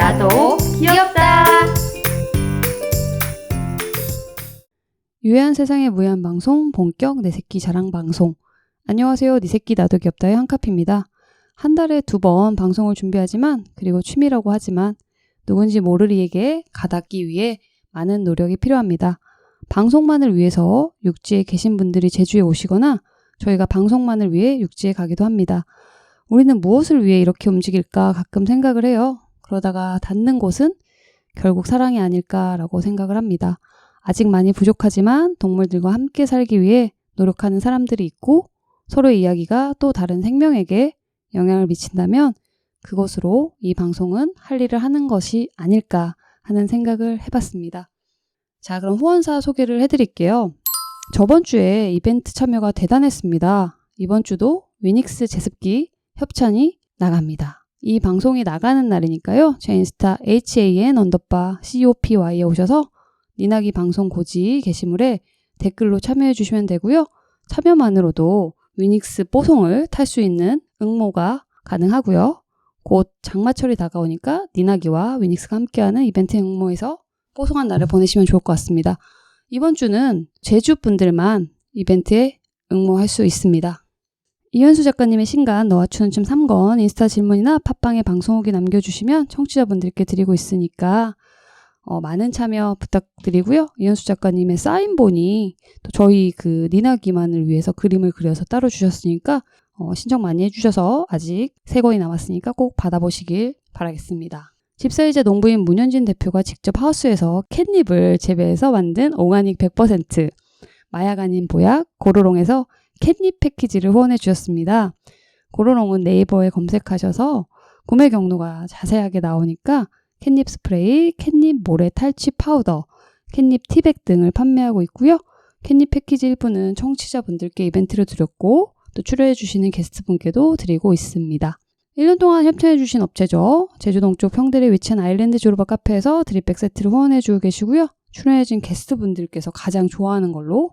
나도 귀엽다. 유해한 세상의 무해한 방송, 본격 내 새끼 자랑 방송. 안녕하세요. 네 새끼 나도 귀엽다의 한카피입니다. 한 달에 2번 방송을 준비하지만, 그리고 취미라고 하지만 누군지 모르리에게 가닿기 위해 많은 노력이 필요합니다. 방송만을 위해서 육지에 계신 분들이 제주에 오시거나 저희가 방송만을 위해 육지에 가기도 합니다. 우리는 무엇을 위해 이렇게 움직일까 가끔 생각을 해요. 그러다가 닿는 곳은 결국 사랑이 아닐까라고 생각을 합니다. 아직 많이 부족하지만 동물들과 함께 살기 위해 노력하는 사람들이 있고 서로의 이야기가 또 다른 생명에게 영향을 미친다면 그것으로 이 방송은 할 일을 하는 것이 아닐까 하는 생각을 해봤습니다. 자, 그럼 후원사 소개를 해드릴게요. 저번 주에 이벤트 참여가 대단했습니다. 이번 주도 위닉스 제습기 협찬이 나갑니다. 이 방송이 나가는 날이니까요. 제 인스타 HAN_COPY에 오셔서 니나기 방송 고지 게시물에 댓글로 참여해 주시면 되고요. 참여만으로도 위닉스 뽀송을 탈 수 있는 응모가 가능하고요. 곧 장마철이 다가오니까 니나기와 위닉스가 함께하는 이벤트 응모에서 뽀송한 날을 보내시면 좋을 것 같습니다. 이번 주는 제주 분들만 이벤트에 응모할 수 있습니다. 이현수 작가님의 신간 너와 추는 춤 3권 인스타 질문이나 팟빵에 방송 후기 남겨주시면 청취자분들께 드리고 있으니까 많은 참여 부탁드리고요. 이현수 작가님의 사인본이 또 저희 그 니나기만을 위해서 그림을 그려서 따로 주셨으니까 신청 많이 해주셔서 아직 3권이 남았으니까 꼭 받아보시길 바라겠습니다. 집사이자 농부인 문현진 대표가 직접 하우스에서 캣닙을 재배해서 만든 오가닉 100% 마약 아닌 보약 고로롱에서 캣닙 패키지를 후원해 주셨습니다. 고로롱은 네이버에 검색하셔서 구매 경로가 자세하게 나오니까 캣닙 스프레이, 캣닙 모래 탈취 파우더, 캣닙 티백 등을 판매하고 있고요. 캣닙 패키지 일부는 청취자분들께 이벤트를 드렸고 또 출연해 주시는 게스트분께도 드리고 있습니다. 1년 동안 협찬해 주신 업체죠. 제주 동쪽 평들에 위치한 아일랜드 조르바 카페에서 드립백 세트를 후원해 주고 계시고요. 출연해 준 게스트분들께서 가장 좋아하는 걸로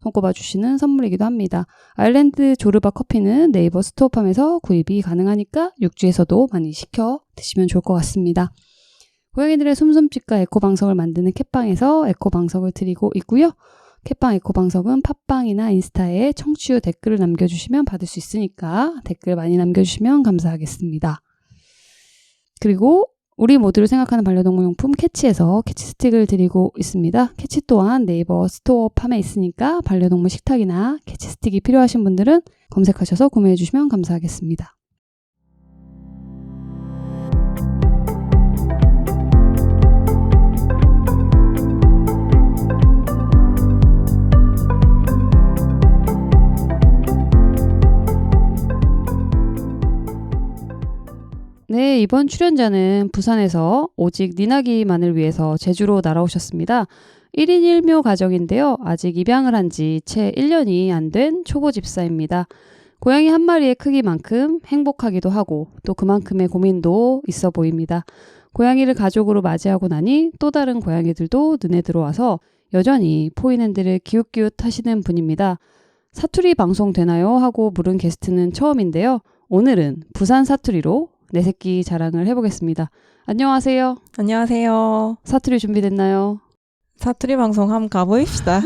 손꼽아 주시는 선물이기도 합니다. 아일랜드 조르바 커피는 네이버 스토어팜에서 구입이 가능하니까 육지에서도 많이 시켜 드시면 좋을 것 같습니다. 고양이들의 숨숨집과 에코방석을 만드는 캣방에서 에코방석을 드리고 있고요. 캣방 에코방석은 팟빵이나 인스타에 청취 후 댓글을 남겨주시면 받을 수 있으니까 댓글 많이 남겨주시면 감사하겠습니다. 그리고 우리 모두를 생각하는 반려동물 용품 캐치에서 캐치 스틱을 드리고 있습니다. 캐치 또한 네이버 스토어 팜에 있으니까 반려동물 식탁이나 캐치 스틱이 필요하신 분들은 검색하셔서 구매해 주시면 감사하겠습니다. 네, 이번 출연자는 부산에서 오직 니나기만을 위해서 제주로 날아오셨습니다. 1인 1묘 가정인데요. 아직 입양을 한 지 채 1년이 안 된 초보 집사입니다. 고양이 한 마리의 크기만큼 행복하기도 하고 또 그만큼의 고민도 있어 보입니다. 고양이를 가족으로 맞이하고 나니 또 다른 고양이들도 눈에 들어와서 여전히 포인핸드를 기웃기웃 하시는 분입니다. 사투리 방송 되나요? 하고 물은 게스트는 처음인데요. 오늘은 부산 사투리로 내 새끼 자랑을 해보겠습니다. 안녕하세요. 안녕하세요. 사투리 준비됐나요? 사투리 방송 한번 가보입시다.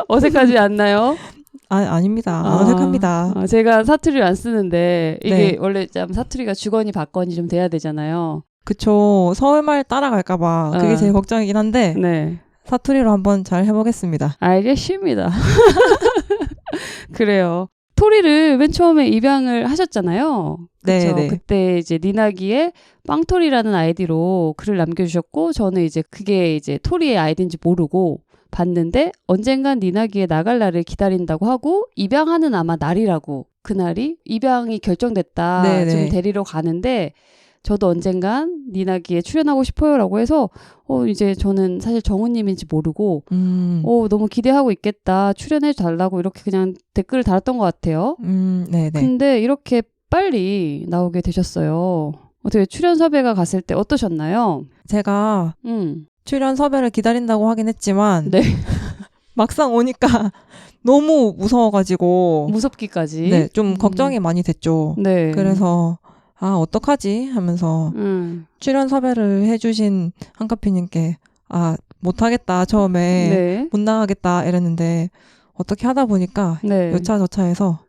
어색하지 않나요? 아닙니다. 어색합니다. 제가 사투리를 안 쓰는데 이게 네. 원래 좀 사투리가 주거니 받거니 좀 돼야 되잖아요. 그쵸. 서울말 따라갈까봐 그게 제일 걱정이긴 한데 네. 사투리로 한번 잘 해보겠습니다. 알겠습니다. 그래요. 토리를 맨 처음에 입양을 하셨잖아요. 그쵸? 네. 그때 이제 니나기의 빵토리라는 아이디로 글을 남겨주셨고 저는 이제 그게 이제 토리의 아이디인지 모르고 봤는데 언젠간 니나기에 나갈 날을 기다린다고 하고 입양하는 아마 날이라고 그날이 입양이 결정됐다. 네네. 좀 데리러 가는데 저도 언젠간 니나기에 출연하고 싶어요라고 해서 이제 저는 사실 정우님인지 모르고 너무 기대하고 있겠다. 출연해 달라고 이렇게 그냥 댓글을 달았던 것 같아요. 네네. 근데 이렇게 빨리 나오게 되셨어요. 어떻게 출연 섭외가 갔을 때 어떠셨나요? 제가 출연 섭외를 기다린다고 하긴 했지만 네. 막상 오니까 너무 무서워가지고 무섭기까지. 네, 좀 걱정이 많이 됐죠. 네. 그래서 어떡하지? 하면서 출연 섭외를 해주신 한카피님께 못하겠다. 처음에 네. 못 나가겠다 이랬는데 어떻게 하다 보니까 네. 여차저차해서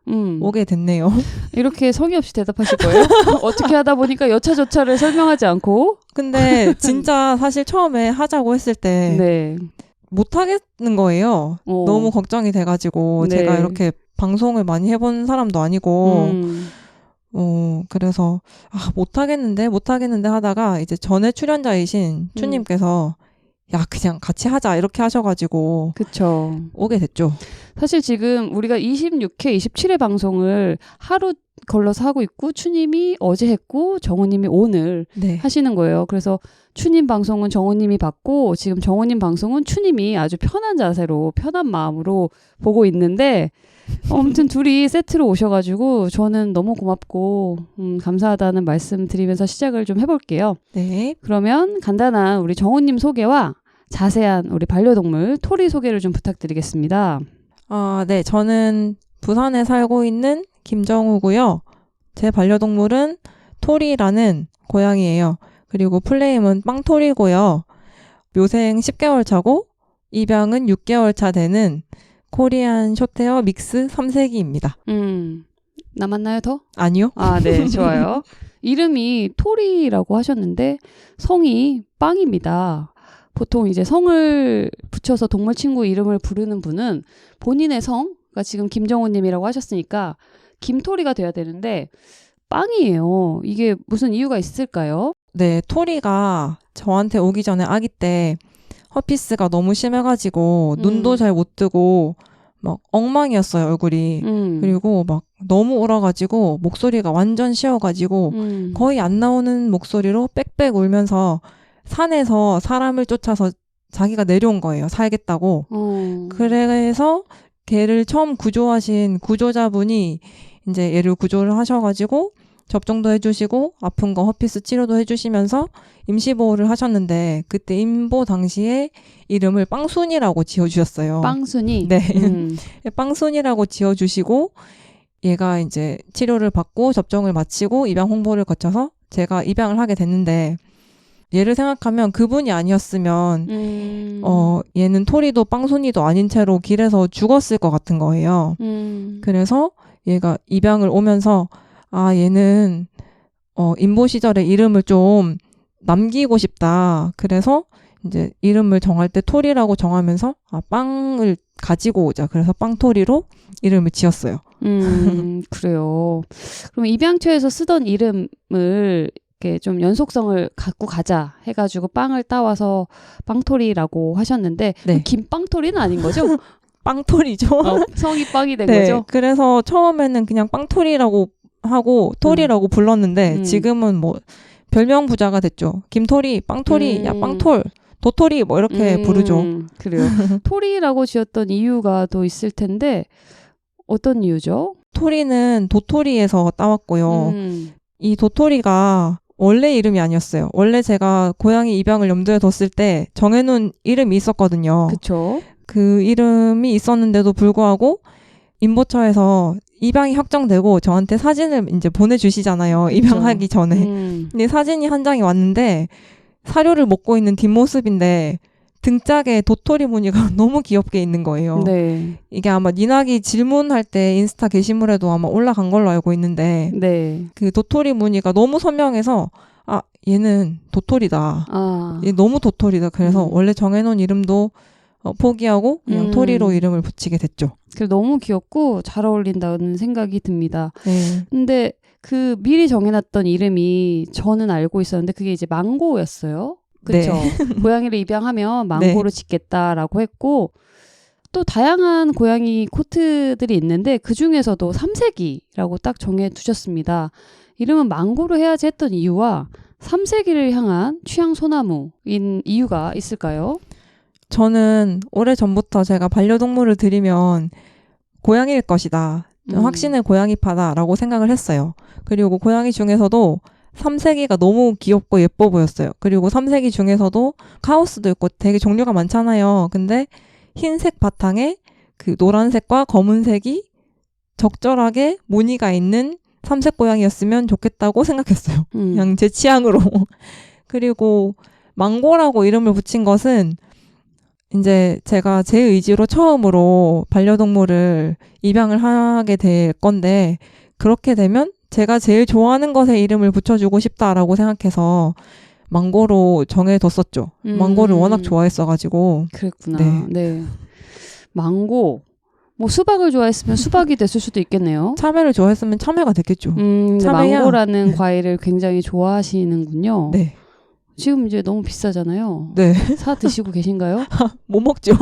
오게 됐네요. 이렇게 성의 없이 대답하실 거예요? 어떻게 하다 보니까 여차저차를 설명하지 않고. 근데 진짜 사실 처음에 하자고 했을 때 네. 못하겠는 거예요. 너무 걱정이 돼가지고 네. 제가 이렇게 방송을 많이 해본 사람도 아니고 그래서 못하겠는데 하다가 이제 전에 출연자이신 추님께서 야 그냥 같이 하자 이렇게 하셔가지고 그쵸. 오게 됐죠. 사실 지금 우리가 26회, 27회 방송을 하루 걸러서 하고 있고 추님이 어제 했고 정우님이 오늘 네. 하시는 거예요. 그래서 추님 방송은 정우님이 받고 지금 정우님 방송은 추님이 아주 편한 자세로 편한 마음으로 보고 있는데 아무튼 둘이 세트로 오셔가지고 저는 너무 고맙고 감사하다는 말씀 드리면서 시작을 좀 해볼게요. 네. 그러면 간단한 우리 정우님 소개와 자세한 우리 반려동물 토리 소개를 좀 부탁드리겠습니다. 네. 저는 부산에 살고 있는 김정우고요. 제 반려동물은 토리라는 고양이예요. 그리고 플레임은 빵토리고요. 묘생 10개월 차고 입양은 6개월 차 되는 코리안 숏헤어 믹스 3세기입니다. 남았나요 더? 아니요. 네. 좋아요. 이름이 토리라고 하셨는데 성이 빵입니다. 보통 이제 성을 붙여서 동물 친구 이름을 부르는 분은 본인의 성, 그러니까 지금 김정우님이라고 하셨으니까 김토리가 돼야 되는데 빵이에요. 이게 무슨 이유가 있을까요? 네, 토리가 저한테 오기 전에 아기 때 허피스가 너무 심해가지고 눈도 잘 못 뜨고 막 엉망이었어요, 얼굴이. 그리고 막 너무 울어가지고 목소리가 완전 쉬어가지고 거의 안 나오는 목소리로 빽빽 울면서 산에서 사람을 쫓아서 자기가 내려온 거예요. 살겠다고. 그래서 걔를 처음 구조하신 구조자분이 이제 얘를 구조를 하셔가지고 접종도 해주시고 아픈 거 허피스 치료도 해주시면서 임시보호를 하셨는데 그때 임보 당시에 이름을 빵순이라고 지어주셨어요. 빵순이? 네. 빵순이라고 지어주시고 얘가 이제 치료를 받고 접종을 마치고 입양 홍보를 거쳐서 제가 입양을 하게 됐는데 얘를 생각하면 그분이 아니었으면 얘는 토리도 빵순이도 아닌 채로 길에서 죽었을 것 같은 거예요. 그래서 얘가 입양을 오면서 얘는 임보 시절에 이름을 좀 남기고 싶다. 그래서 이제 이름을 정할 때 토리라고 정하면서 빵을 가지고 오자. 그래서 빵토리로 이름을 지었어요. 그래요. 그럼 입양처에서 쓰던 이름을 이렇게 좀 연속성을 갖고 가자 해가지고 빵을 따와서 빵토리라고 하셨는데 네. 김빵토리는 아닌 거죠? 빵토리죠. 성이 빵이 된 네, 거죠? 그래서 처음에는 그냥 빵토리라고 하고 토리라고 불렀는데 지금은 뭐 별명 부자가 됐죠. 김토리, 빵토리, 야 빵톨, 도토리 뭐 이렇게 부르죠. 그래요. 토리라고 지었던 이유가 또 있을 텐데 어떤 이유죠? 토리는 도토리에서 따왔고요. 이 도토리가 원래 이름이 아니었어요. 원래 제가 고양이 입양을 염두에 뒀을 때 정해놓은 이름이 있었거든요. 그쵸. 그 이름이 있었는데도 불구하고 임보처에서 입양이 확정되고 저한테 사진을 이제 보내주시잖아요. 그쵸. 입양하기 전에. 근데 사진이 한 장이 왔는데 사료를 먹고 있는 뒷모습인데 등짝에 도토리 무늬가 너무 귀엽게 있는 거예요. 네. 이게 아마 니나기 질문할 때 인스타 게시물에도 아마 올라간 걸로 알고 있는데 네. 그 도토리 무늬가 너무 선명해서 얘는 도토리다. 얘 너무 도토리다. 그래서 원래 정해놓은 이름도 포기하고 그냥 토리로 이름을 붙이게 됐죠. 그래 너무 귀엽고 잘 어울린다는 생각이 듭니다. 네. 근데 그 미리 정해놨던 이름이 저는 알고 있었는데 그게 이제 망고였어요. 그렇죠. 네. 고양이를 입양하면 망고로 짓겠다라고 했고 또 다양한 고양이 코트들이 있는데 그 중에서도 삼색이라고 딱 정해두셨습니다. 이름은 망고로 해야지 했던 이유와 삼색이를 향한 취향 소나무인 이유가 있을까요? 저는 오래전부터 제가 반려동물을 들이면 고양이일 것이다. 확신의 고양이파다라고 생각을 했어요. 그리고 고양이 중에서도 삼색이가 너무 귀엽고 예뻐 보였어요. 그리고 삼색이 중에서도 카오스도 있고 되게 종류가 많잖아요. 근데 흰색 바탕에 그 노란색과 검은색이 적절하게 무늬가 있는 삼색 고양이였으면 좋겠다고 생각했어요. 그냥 제 취향으로. 그리고 망고라고 이름을 붙인 것은 이제 제가 제 의지로 처음으로 반려동물을 입양을 하게 될 건데 그렇게 되면 제가 제일 좋아하는 것에 이름을 붙여주고 싶다라고 생각해서 망고로 정해뒀었죠. 망고를 워낙 좋아했어가지고. 그랬구나. 네. 망고. 뭐 수박을 좋아했으면 수박이 됐을 수도 있겠네요. 참외를 좋아했으면 참외가 됐겠죠. 망고라는 과일을 굉장히 좋아하시는군요. 네. 지금 이제 너무 비싸잖아요. 네. 사 드시고 계신가요? 못 먹죠.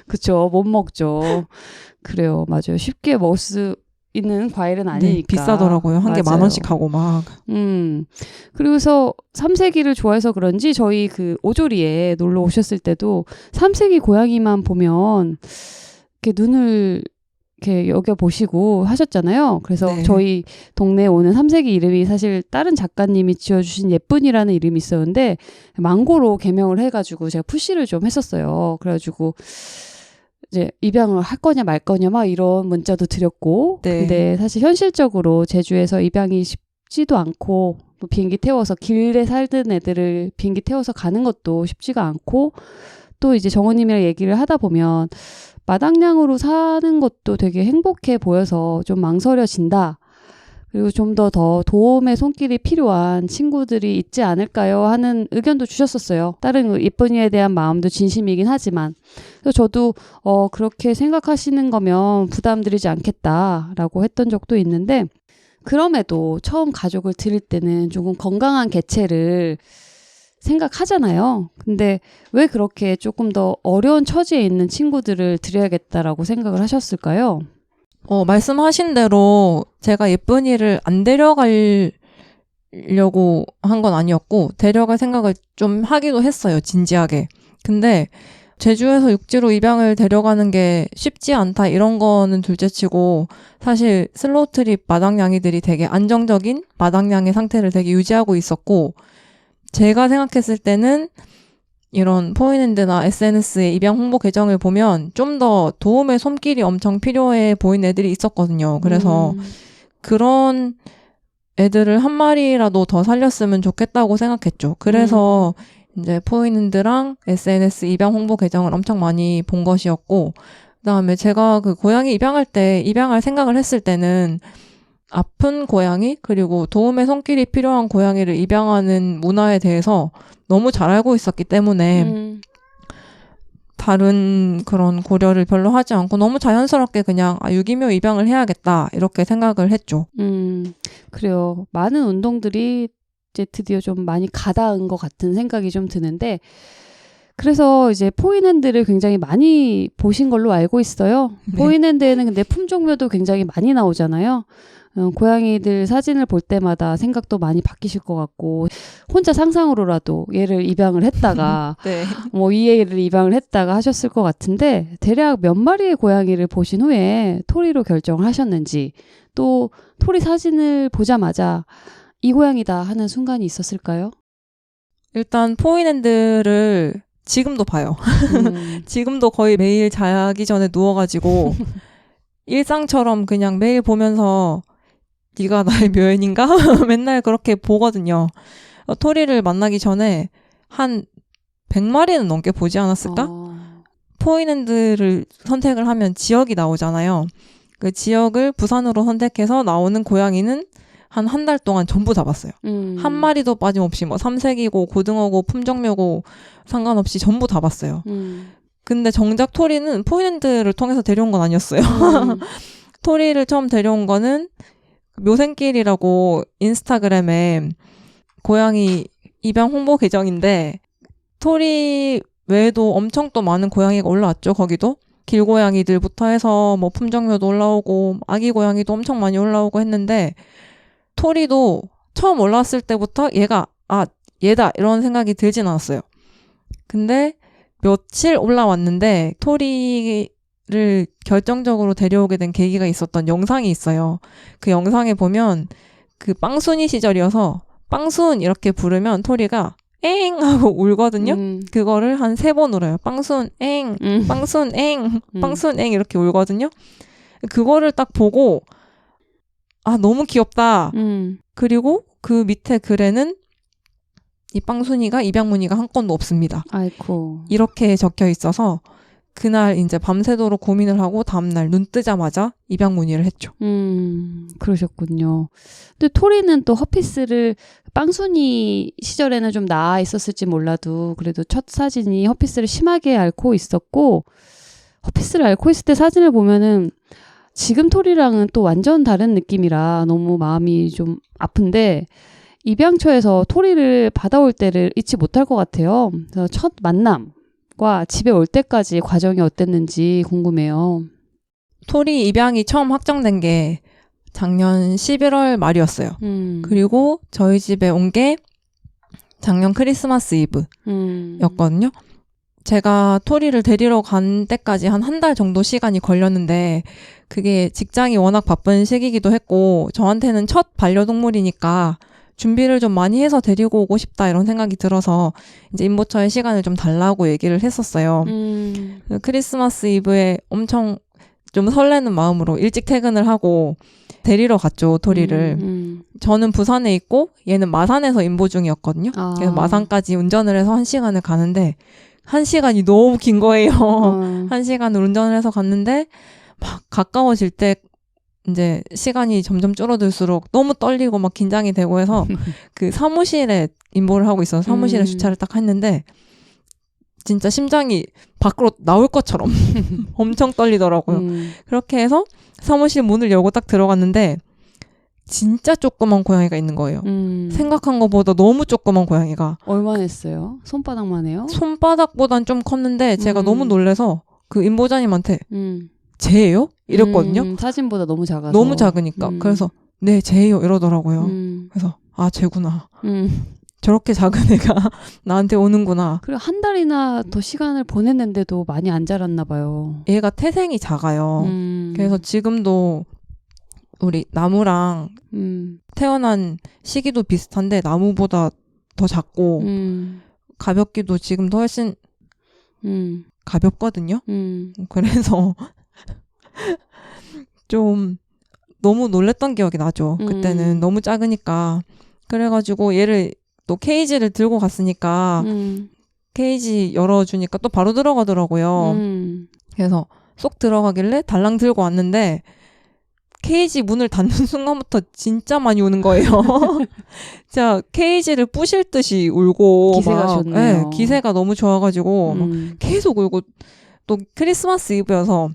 그쵸. 못 먹죠. 그래요. 맞아요. 쉽게 먹을 수 있는 과일은 아니니까. 네, 비싸더라고요. 한 개 10,000원씩 하고 막. 그리고서 삼색이를 좋아해서 그런지 저희 그 오조리에 놀러 오셨을 때도 삼색이 고양이만 보면 이렇게 눈을 이렇게 여겨보시고 하셨잖아요. 그래서 네. 저희 동네에 오는 삼색이 이름이 사실 다른 작가님이 지어주신 예쁜이라는 이름이 있었는데 망고로 개명을 해가지고 제가 푸시를 좀 했었어요. 그래가지고 이제 입양을 할 거냐 말 거냐 막 이런 문자도 드렸고 네. 근데 사실 현실적으로 제주에서 입양이 쉽지도 않고 뭐 비행기 태워서 길에 살던 애들을 비행기 태워서 가는 것도 쉽지가 않고 또 이제 정호님이랑 얘기를 하다 보면 마당냥으로 사는 것도 되게 행복해 보여서 좀 망설여진다. 그리고 좀 더 도움의 손길이 필요한 친구들이 있지 않을까요? 하는 의견도 주셨었어요. 다른 예쁜이에 대한 마음도 진심이긴 하지만. 그래서 저도 그렇게 생각하시는 거면 부담드리지 않겠다라고 했던 적도 있는데 그럼에도 처음 가족을 들일 때는 조금 건강한 개체를 생각하잖아요. 근데 왜 그렇게 조금 더 어려운 처지에 있는 친구들을 드려야겠다라고 생각을 하셨을까요? 말씀하신 대로 제가 예쁜이를 안 데려가려고 한 건 아니었고 데려갈 생각을 좀 하기도 했어요. 진지하게. 근데 제주에서 육지로 입양을 데려가는 게 쉽지 않다 이런 거는 둘째치고 사실 슬로우트립 마당냥이들이 되게 안정적인 마당냥의 상태를 되게 유지하고 있었고 제가 생각했을 때는 이런 포인핸드나 SNS의 입양 홍보 계정을 보면 좀 더 도움의 손길이 엄청 필요해 보이는 애들이 있었거든요. 그래서 그런 애들을 한 마리라도 더 살렸으면 좋겠다고 생각했죠. 그래서 이제 포인핸드랑 SNS 입양 홍보 계정을 엄청 많이 본 것이었고 그다음에 제가 그 고양이 입양할 생각을 했을 때는 아픈 고양이 그리고 도움의 손길이 필요한 고양이를 입양하는 문화에 대해서 너무 잘 알고 있었기 때문에 다른 그런 고려를 별로 하지 않고 너무 자연스럽게 그냥 유기묘 입양을 해야겠다 이렇게 생각을 했죠. 그래요. 많은 운동들이 이제 드디어 좀 많이 가다은 것 같은 생각이 좀 드는데 그래서 이제 포인핸드를 굉장히 많이 보신 걸로 알고 있어요. 네. 포인핸드에는 근데 품종묘도 굉장히 많이 나오잖아요. 고양이들 사진을 볼 때마다 생각도 많이 바뀌실 것 같고 혼자 상상으로라도 얘를 입양을 했다가 네. 뭐 이 애를 입양을 했다가 하셨을 것 같은데 대략 몇 마리의 고양이를 보신 후에 토리로 결정을 하셨는지 또 토리 사진을 보자마자 이 고양이다 하는 순간이 있었을까요? 일단 포인핸드를 지금도 봐요. 지금도 거의 매일 자기 전에 누워가지고 일상처럼 그냥 매일 보면서 네가 나의 묘연인가? 맨날 그렇게 보거든요. 토리를 만나기 전에 한 100마리는 넘게 보지 않았을까? 포인핸드를 선택을 하면 지역이 나오잖아요. 그 지역을 부산으로 선택해서 나오는 고양이는 한 달 동안 전부 다 봤어요. 한 마리도 빠짐없이 뭐 삼색이고 고등어고 품종묘고 상관없이 전부 다 봤어요. 근데 정작 토리는 포인핸드를 통해서 데려온 건 아니었어요. 토리를 처음 데려온 거는 묘생길이라고 인스타그램에 고양이 입양 홍보 계정인데 토리 외에도 엄청 또 많은 고양이가 올라왔죠. 거기도 길고양이들부터 해서 뭐 품종묘도 올라오고 아기 고양이도 엄청 많이 올라오고 했는데 토리도 처음 올라왔을 때부터 얘가 얘다 이런 생각이 들진 않았어요. 근데 며칠 올라왔는데 토리를 결정적으로 데려오게 된 계기가 있었던 영상이 있어요. 그 영상에 보면 그 빵순이 시절이어서 빵순 이렇게 부르면 토리가 엥 하고 울거든요. 그거를 한 3번 울어요. 빵순 엥, 빵순 엥, 빵순 엥 이렇게 울거든요. 그거를 딱 보고 아 너무 귀엽다. 그리고 그 밑에 글에는 이 빵순이가 입양무늬가 한 건도 없습니다. 아이고. 이렇게 적혀 있어서 그날 이제 밤새도록 고민을 하고 다음날 눈 뜨자마자 입양무늬를 했죠. 그러셨군요. 근데 토리는 또 허피스를 빵순이 시절에는 좀 나아 있었을지 몰라도 그래도 첫 사진이 허피스를 심하게 앓고 있었고 허피스를 앓고 있을 때 사진을 보면은 지금 토리랑은 또 완전 다른 느낌이라 너무 마음이 좀 아픈데 입양처에서 토리를 받아올 때를 잊지 못할 것 같아요. 그래서 첫 만남과 집에 올 때까지 과정이 어땠는지 궁금해요. 토리 입양이 처음 확정된 게 작년 11월 말이었어요. 그리고 저희 집에 온 게 작년 크리스마스 이브였거든요. 제가 토리를 데리러 간 때까지 한 달 정도 시간이 걸렸는데 그게 직장이 워낙 바쁜 시기이기도 했고 저한테는 첫 반려동물이니까 준비를 좀 많이 해서 데리고 오고 싶다 이런 생각이 들어서 이제 임보처에 시간을 좀 달라고 얘기를 했었어요. 크리스마스 이브에 엄청 좀 설레는 마음으로 일찍 퇴근을 하고 데리러 갔죠, 토리를. 저는 부산에 있고 얘는 마산에서 임보 중이었거든요. 그래서 마산까지 운전을 해서 1시간을 가는데 1시간이 너무 긴 거예요. 1시간을 운전을 해서 갔는데 막 가까워질 때 이제 시간이 점점 줄어들수록 너무 떨리고 막 긴장이 되고 해서 그 사무실에 임보를 하고 있어서 사무실에 주차를 딱 했는데 진짜 심장이 밖으로 나올 것처럼 엄청 떨리더라고요. 그렇게 해서 사무실 문을 열고 딱 들어갔는데 진짜 조그만 고양이가 있는 거예요. 생각한 것보다 너무 조그만 고양이가. 얼마나 했어요? 손바닥만 해요? 손바닥보단 좀 컸는데 제가 너무 놀라서 그 임보자님한테 쟤예요? 이랬거든요. 사진보다 너무 작아서. 너무 작으니까. 그래서 네 쟤예요 이러더라고요. 그래서 아 쟤구나. 저렇게 작은 애가 나한테 오는구나. 그리고 한 달이나 더 시간을 보냈는데도 많이 안 자랐나 봐요. 얘가 태생이 작아요. 그래서 지금도 우리 나무랑 태어난 시기도 비슷한데 나무보다 더 작고 가볍기도 지금도 훨씬 가볍거든요. 그래서 좀 너무 놀랬던 기억이 나죠. 그때는 너무 작으니까. 그래가지고 얘를 또 케이지를 들고 갔으니까 케이지 열어주니까 또 바로 들어가더라고요. 그래서 쏙 들어가길래 달랑 들고 왔는데 케이지 문을 닫는 순간부터 진짜 많이 우는 거예요. 진짜 케이지를 부실 듯이 울고 기세가 막, 좋네요. 네, 기세가 너무 좋아가지고 막 계속 울고 또 크리스마스 이브여서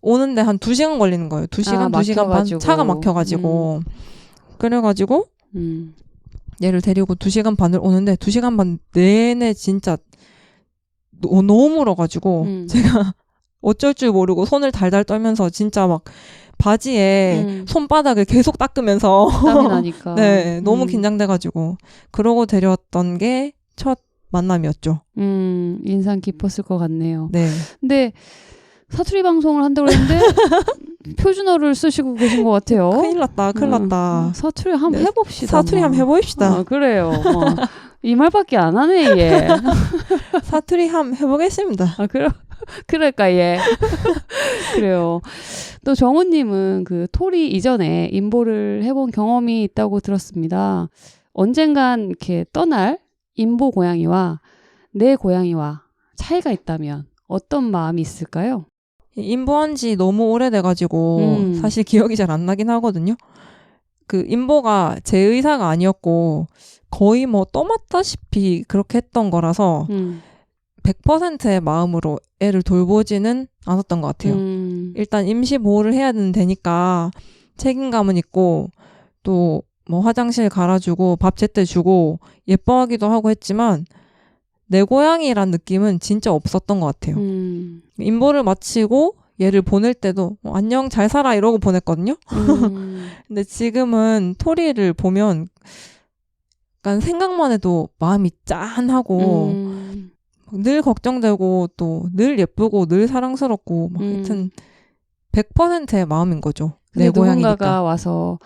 오는데 한 2시간 걸리는 거예요. 2시간, 2시간 반 차가 막혀가지고 그래가지고 얘를 데리고 2시간 반을 오는데 2시간 반 내내 진짜 너무 울어가지고 제가 어쩔 줄 모르고 손을 달달 떨면서 진짜 막 바지에 손바닥을 계속 닦으면서 땀이 나니까. 네, 너무 긴장돼가지고 그러고 데려왔던 게 첫 만남이었죠. 인상 깊었을 것 같네요. 네. 근데 사투리 방송을 한다고 했는데 표준어를 쓰시고 계신 것 같아요. 큰일 났다. 사투리 한번 네. 해봅시다. 사투리 한번 해봅시다. 그래요. 이 말밖에 안 하네, 얘. 사투리 한번 해보겠습니다. 그럴까, 얘. 그래요. 또 정우님은 그 토리 이전에 임보를 해본 경험이 있다고 들었습니다. 언젠간 이렇게 떠날 임보 고양이와 내 고양이와 차이가 있다면 어떤 마음이 있을까요? 임보한 지 너무 오래돼가지고 사실 기억이 잘 안 나긴 하거든요. 그 임보가 제 의사가 아니었고 거의 뭐 떠맡다시피 그렇게 했던 거라서 100%의 마음으로 애를 돌보지는 않았던 것 같아요. 일단 임시 보호를 해야 되니까 책임감은 있고 또 뭐 화장실 갈아주고 밥 제때 주고 예뻐하기도 하고 했지만 내 고양이란 느낌은 진짜 없었던 것 같아요. 임보를 마치고 얘를 보낼 때도 안녕 잘 살아 이러고 보냈거든요. 근데 지금은 토리를 보면 약간 생각만 해도 마음이 짠하고 늘 걱정되고 또 늘 예쁘고 늘 사랑스럽고 막 하여튼 100%의 마음인 거죠. 내 고양이니까. 누군가가 와서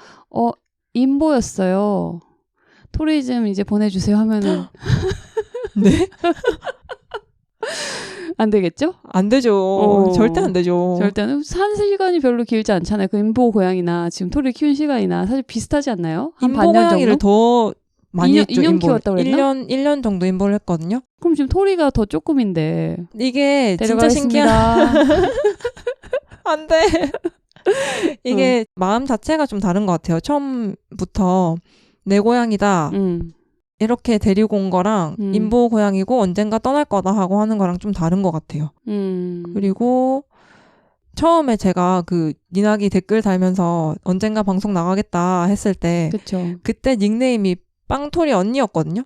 임보였어요. 토리 좀 이제 보내주세요 하면은 네? 안 되겠죠? 안 되죠. 절대 안 되죠. 절대는 산 시간이 별로 길지 않잖아요. 그 인보 고양이나 지금 토리를 키운 시간이나 사실 비슷하지 않나요? 한 인보 반년 고양이를 정도? 더 많이 했죠. 2년 키웠다고 그랬나? 1년 정도 인보를 했거든요. 그럼 지금 토리가 더 조금인데. 이게 진짜 신기한. 안 돼. 이게 마음 자체가 좀 다른 것 같아요. 처음부터 내 고양이다. 이렇게 데리고 온 거랑 인보 고양이고 언젠가 떠날 거다 하고 하는 거랑 좀 다른 것 같아요. 그리고 처음에 제가 그 니나기 댓글 달면서 언젠가 방송 나가겠다 했을 때 그쵸. 그때 닉네임이 빵토리 언니였거든요.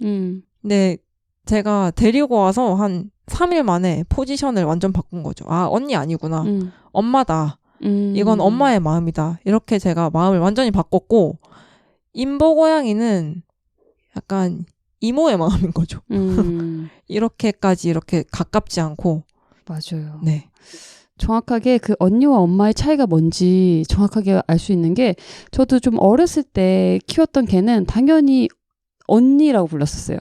근데 제가 데리고 와서 한 3일 만에 포지션을 완전 바꾼 거죠. 아, 언니 아니구나. 엄마다. 이건 엄마의 마음이다. 이렇게 제가 마음을 완전히 바꿨고 인보 고양이는 약간 이모의 마음인 거죠. 이렇게까지 이렇게 가깝지 않고. 맞아요. 네. 정확하게 그 언니와 엄마의 차이가 뭔지 정확하게 알 수 있는 게 저도 좀 어렸을 때 키웠던 개는 당연히 언니라고 불렀었어요.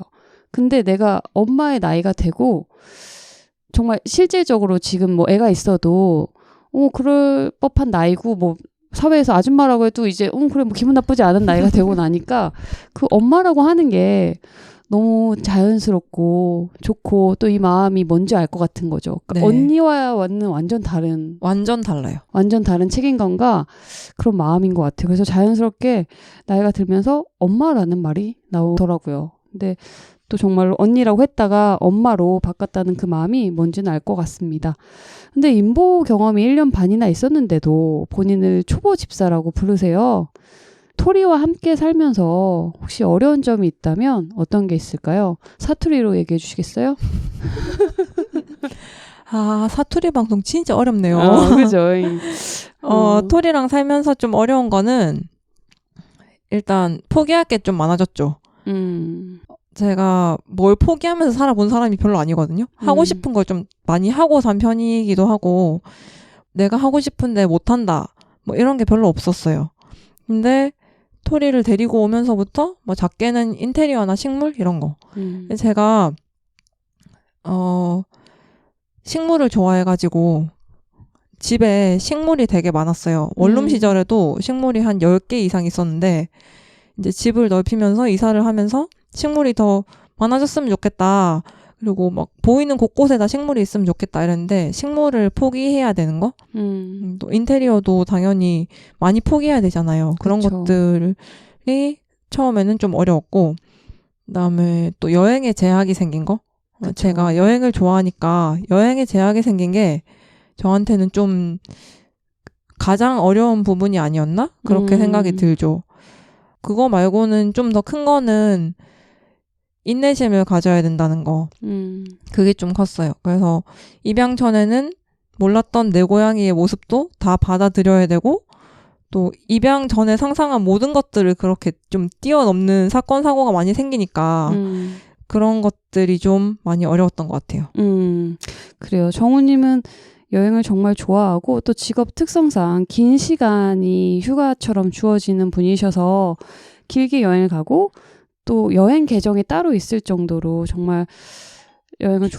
근데 내가 엄마의 나이가 되고 정말 실질적으로 지금 뭐 애가 있어도 그럴 법한 나이고 뭐 사회에서 아줌마라고 해도 이제 그래 뭐 기분 나쁘지 않은 나이가 되고 나니까 그 엄마라고 하는 게 너무 자연스럽고 좋고 또 이 마음이 뭔지 알 것 같은 거죠. 그러니까 네. 언니와는 완전 달라요. 완전 다른 책임감과 그런 마음인 것 같아요. 그래서 자연스럽게 나이가 들면서 엄마라는 말이 나오더라고요. 근데 또 정말로 언니라고 했다가 엄마로 바꿨다는 그 마음이 뭔지는 알 것 같습니다. 근데 인보 경험이 1년 반이나 있었는데도 본인을 초보 집사라고 부르세요. 토리와 함께 살면서 혹시 어려운 점이 있다면 어떤 게 있을까요? 사투리로 얘기해 주시겠어요? 아, 사투리 방송 진짜 어렵네요. 그죠. 토리랑 살면서 좀 어려운 거는 일단 포기할 게 좀 많아졌죠. 제가 뭘 포기하면서 살아본 사람이 별로 아니거든요. 하고 싶은 걸 좀 많이 하고 산 편이기도 하고 내가 하고 싶은데 못한다. 뭐 이런 게 별로 없었어요. 근데 토리를 데리고 오면서부터 뭐 작게는 인테리어나 식물 이런 거. 제가 식물을 좋아해가지고 집에 식물이 되게 많았어요. 원룸 시절에도 식물이 한 10개 이상 있었는데 이제 집을 넓히면서 이사를 하면서 식물이 더 많아졌으면 좋겠다. 그리고 막 보이는 곳곳에 다 식물이 있으면 좋겠다 이랬는데 식물을 포기해야 되는 거? 또 인테리어도 당연히 많이 포기해야 되잖아요. 그런 그쵸. 것들이 처음에는 좀 어려웠고 그다음에 또 여행에 제약이 생긴 거? 그쵸. 제가 여행을 좋아하니까 여행에 제약이 생긴 게 저한테는 좀 가장 어려운 부분이 아니었나? 그렇게 생각이 들죠. 그거 말고는 좀 더 큰 거는 인내심을 가져야 된다는 거. 그게 좀 컸어요. 그래서 입양 전에는 몰랐던 내 고양이의 모습도 다 받아들여야 되고 또 입양 전에 상상한 모든 것들을 그렇게 좀 뛰어넘는 사건 사고가 많이 생기니까 그런 것들이 좀 많이 어려웠던 것 같아요. 그래요. 정우님은 여행을 정말 좋아하고 또 직업 특성상 긴 시간이 휴가처럼 주어지는 분이셔서 길게 여행을 가고 또 여행 계정이 따로 있을 정도로 정말 여행을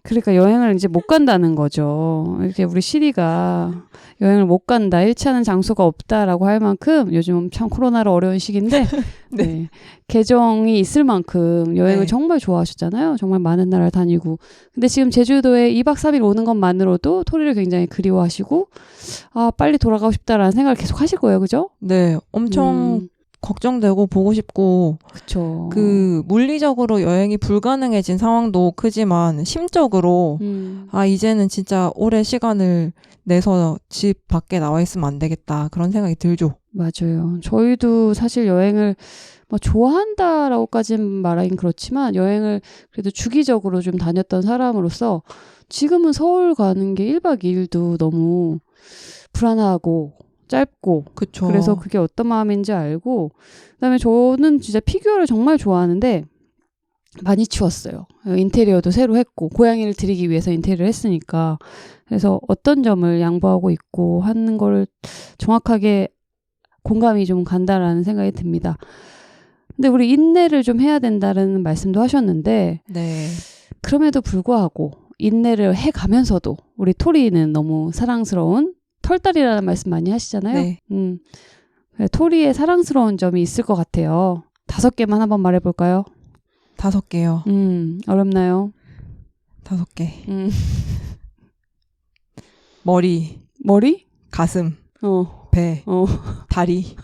그러니까 여행을 이제 못 간다는 거죠. 이렇게 우리 시리가 여행을 못 간다, 일치하는 장소가 없다라고 할 만큼 요즘 참 코로나로 어려운 시기인데 네. 계정이 있을 만큼 여행을 정말 좋아하셨잖아요. 정말 많은 나라를 다니고. 근데 지금 제주도에 2박 3일 오는 것만으로도 토리를 굉장히 그리워하시고 빨리 돌아가고 싶다라는 생각을 계속 하실 거예요. 그죠? 네. 엄청 걱정되고 보고 싶고 그쵸. 그 물리적으로 여행이 불가능해진 상황도 크지만 심적으로 이제는 진짜 오래 시간을 내서 집 밖에 나와 있으면 안 되겠다 그런 생각이 들죠. 맞아요. 저희도 사실 여행을 뭐 좋아한다라고까지는 말하긴 그렇지만 여행을 그래도 주기적으로 좀 다녔던 사람으로서 지금은 서울 가는 게 1박 2일도 너무 불안하고 짧고 그쵸. 그래서 그게 어떤 마음인지 알고 그다음에 저는 진짜 피규어를 정말 좋아하는데 많이 치웠어요. 인테리어도 새로 했고 고양이를 드리기 위해서 인테리어를 했으니까 그래서 어떤 점을 양보하고 있고 하는 걸 정확하게 공감이 좀 간다라는 생각이 듭니다. 근데 우리 인내를 좀 해야 된다는 말씀도 하셨는데 네. 그럼에도 불구하고 인내를 해가면서도 우리 토리는 너무 사랑스러운 털딸이라는 말씀 많이 하시잖아요. 네. 토리의 사랑스러운 점이 있을 것 같아요. 5개만 한번 말해볼까요? 5개요. 어렵나요? 5개. 머리, 가슴, 배, 다리,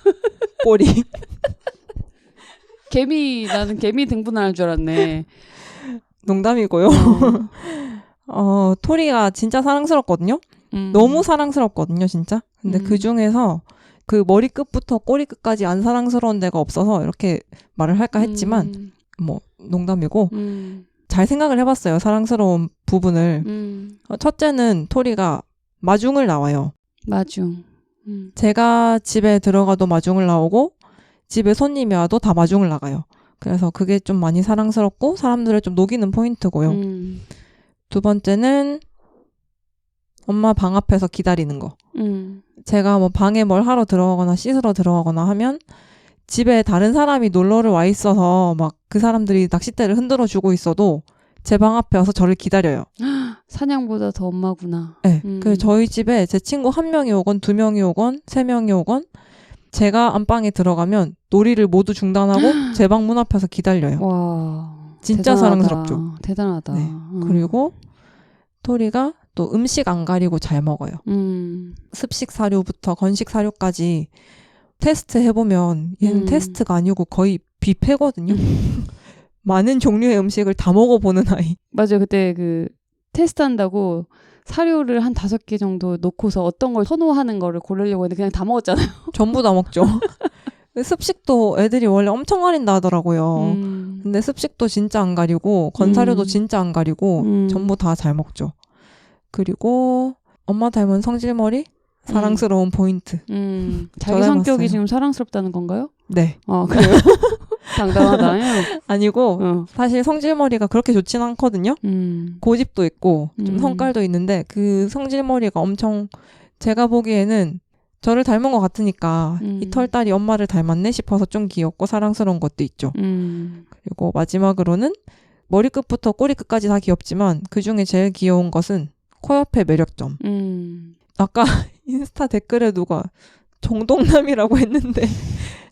꼬리. 나는 개미 등분할 줄 알았네. 농담이고요. 토리가 진짜 사랑스럽거든요. 너무 사랑스럽거든요, 진짜. 근데 그 중에서 그 머리 끝부터 꼬리 끝까지 안 사랑스러운 데가 없어서 이렇게 말을 할까 했지만 뭐 농담이고 잘 생각을 해봤어요. 사랑스러운 부분을. 첫째는 토리가 마중을 나와요. 마중. 제가 집에 들어가도 마중을 나오고 집에 손님이 와도 다 마중을 나가요. 그래서 그게 좀 많이 사랑스럽고 사람들을 좀 녹이는 포인트고요. 2번째는 엄마 방 앞에서 기다리는 거. 제가 뭐 방에 뭘 하러 들어가거나 씻으러 들어가거나 하면 집에 다른 사람이 놀러를 와 있어서 막 그 사람들이 낚싯대를 흔들어 주고 있어도 제 방 앞에 와서 저를 기다려요. 사냥보다 더 엄마구나. 네. 그래서 저희 집에 제 친구 1명이 오건 2명이 오건 3명이 오건 제가 안방에 들어가면 놀이를 모두 중단하고 제 방 문 앞에서 기다려요. 와, 진짜 대단하다. 사랑스럽죠. 대단하다. 네. 그리고 토리가 또 음식 안 가리고 잘 먹어요. 습식 사료부터 건식 사료까지 테스트 해보면 얘는 테스트가 아니고 거의 뷔페거든요. 많은 종류의 음식을 다 먹어보는 아이. 맞아요. 그때 그 테스트한다고 사료를 한 5개 정도 놓고서 어떤 걸 선호하는 거를 고르려고 했는데 그냥 다 먹었잖아요. 전부 다 먹죠. 습식도 애들이 원래 엄청 가린다 하더라고요. 근데 습식도 진짜 안 가리고 건사료도 진짜 안 가리고 전부 다 잘 먹죠. 그리고 엄마 닮은 성질머리? 사랑스러운 포인트. 자기 성격이 지금 사랑스럽다는 건가요? 네. 그래요? 당당하다. 아니고 사실 성질머리가 그렇게 좋진 않거든요. 고집도 있고 좀 성깔도 있는데 그 성질머리가 엄청 제가 보기에는 저를 닮은 것 같으니까 이 털딸이 엄마를 닮았네 싶어서 좀 귀엽고 사랑스러운 것도 있죠. 그리고 마지막으로는 머리끝부터 꼬리끝까지 다 귀엽지만 그중에 제일 귀여운 것은 코 옆의 매력점. 아까 인스타 댓글에 누가 정동남이라고 했는데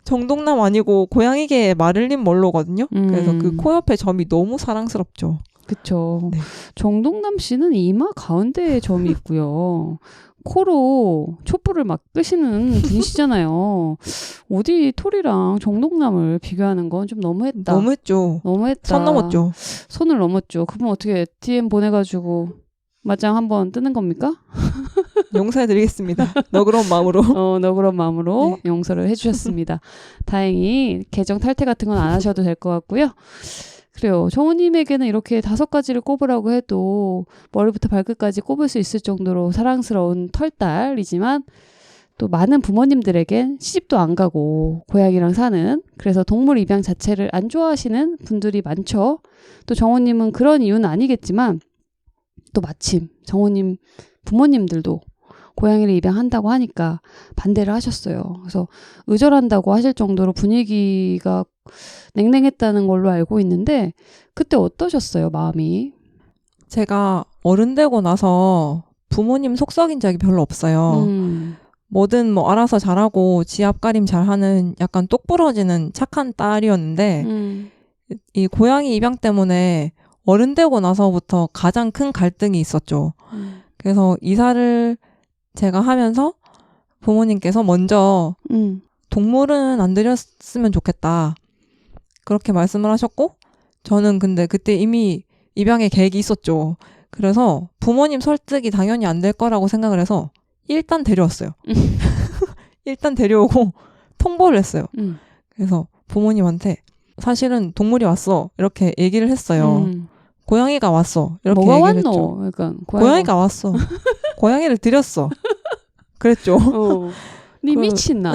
정동남 아니고 고양이계의 마를린 멀로거든요. 그래서 그 코 옆의 점이 너무 사랑스럽죠. 그쵸. 네. 정동남 씨는 이마 가운데에 점이 있고요. 코로 촛불을 막 끄시는 분이시잖아요. 어디 토리랑 정동남을 비교하는 건 좀 너무했다. 너무했죠. 선 넘었죠. 선을 넘었죠. 그분 어떻게 DM 보내가지고 맞짱 한번 뜨는 겁니까? 용서해드리겠습니다. 너그러운 마음으로. 너그러운 마음으로 네. 용서를 해주셨습니다. 다행히 계정 탈퇴 같은 건 안 하셔도 될 것 같고요. 그래요. 정우님에게는 이렇게 5가지를 꼽으라고 해도 머리부터 발끝까지 꼽을 수 있을 정도로 사랑스러운 털딸이지만 또 많은 부모님들에겐 시집도 안 가고 고양이랑 사는 그래서 동물 입양 자체를 안 좋아하시는 분들이 많죠. 또 정우님은 그런 이유는 아니겠지만 또 마침 정우님 부모님들도 고양이를 입양한다고 하니까 반대를 하셨어요. 그래서 의절한다고 하실 정도로 분위기가 냉랭했다는 걸로 알고 있는데 그때 어떠셨어요, 마음이? 제가 어른 되고 나서 부모님 속 썩인 적이 별로 없어요. 뭐든 뭐 알아서 잘하고 지 앞가림 잘하는 약간 똑 부러지는 착한 딸이었는데 이 고양이 입양 때문에 어른 되고 나서부터 가장 큰 갈등이 있었죠. 그래서 이사를 제가 하면서 부모님께서 먼저 동물은 안 들였으면 좋겠다. 그렇게 말씀을 하셨고 저는 근데 그때 이미 입양의 계획이 있었죠. 그래서 부모님 설득이 당연히 안 될 거라고 생각을 해서 일단 데려왔어요. 일단 데려오고 통보를 했어요. 그래서 부모님한테 사실은 동물이 왔어. 이렇게 얘기를 했어요. 고양이가 왔어. 이렇게 뭐가 얘기를 왔노? 했죠. 그러니까 고양이가 왔어. 고양이를 들였어. 그랬죠. 니 미친나.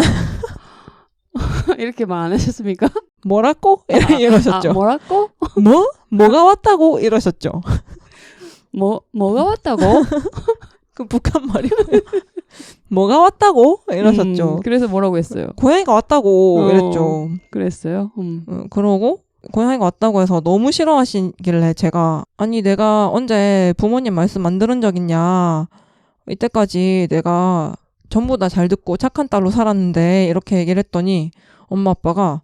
이렇게 말 안 하셨습니까? 뭐라고? 이러셨죠. 뭐라고? 뭐가 왔다고? 이러셨죠. 뭐가 왔다고? 그 북한 말이고요. 뭐가 왔다고? 이러셨죠. 그래서 뭐라고 했어요? 고양이가 왔다고 이랬죠. 그랬어요. 그러고 고양이가 왔다고 해서 너무 싫어하시길래 제가 아니 내가 언제 부모님 말씀 안 들은 적 있냐. 이때까지 내가 전부 다 잘 듣고 착한 딸로 살았는데 이렇게 얘기를 했더니 엄마 아빠가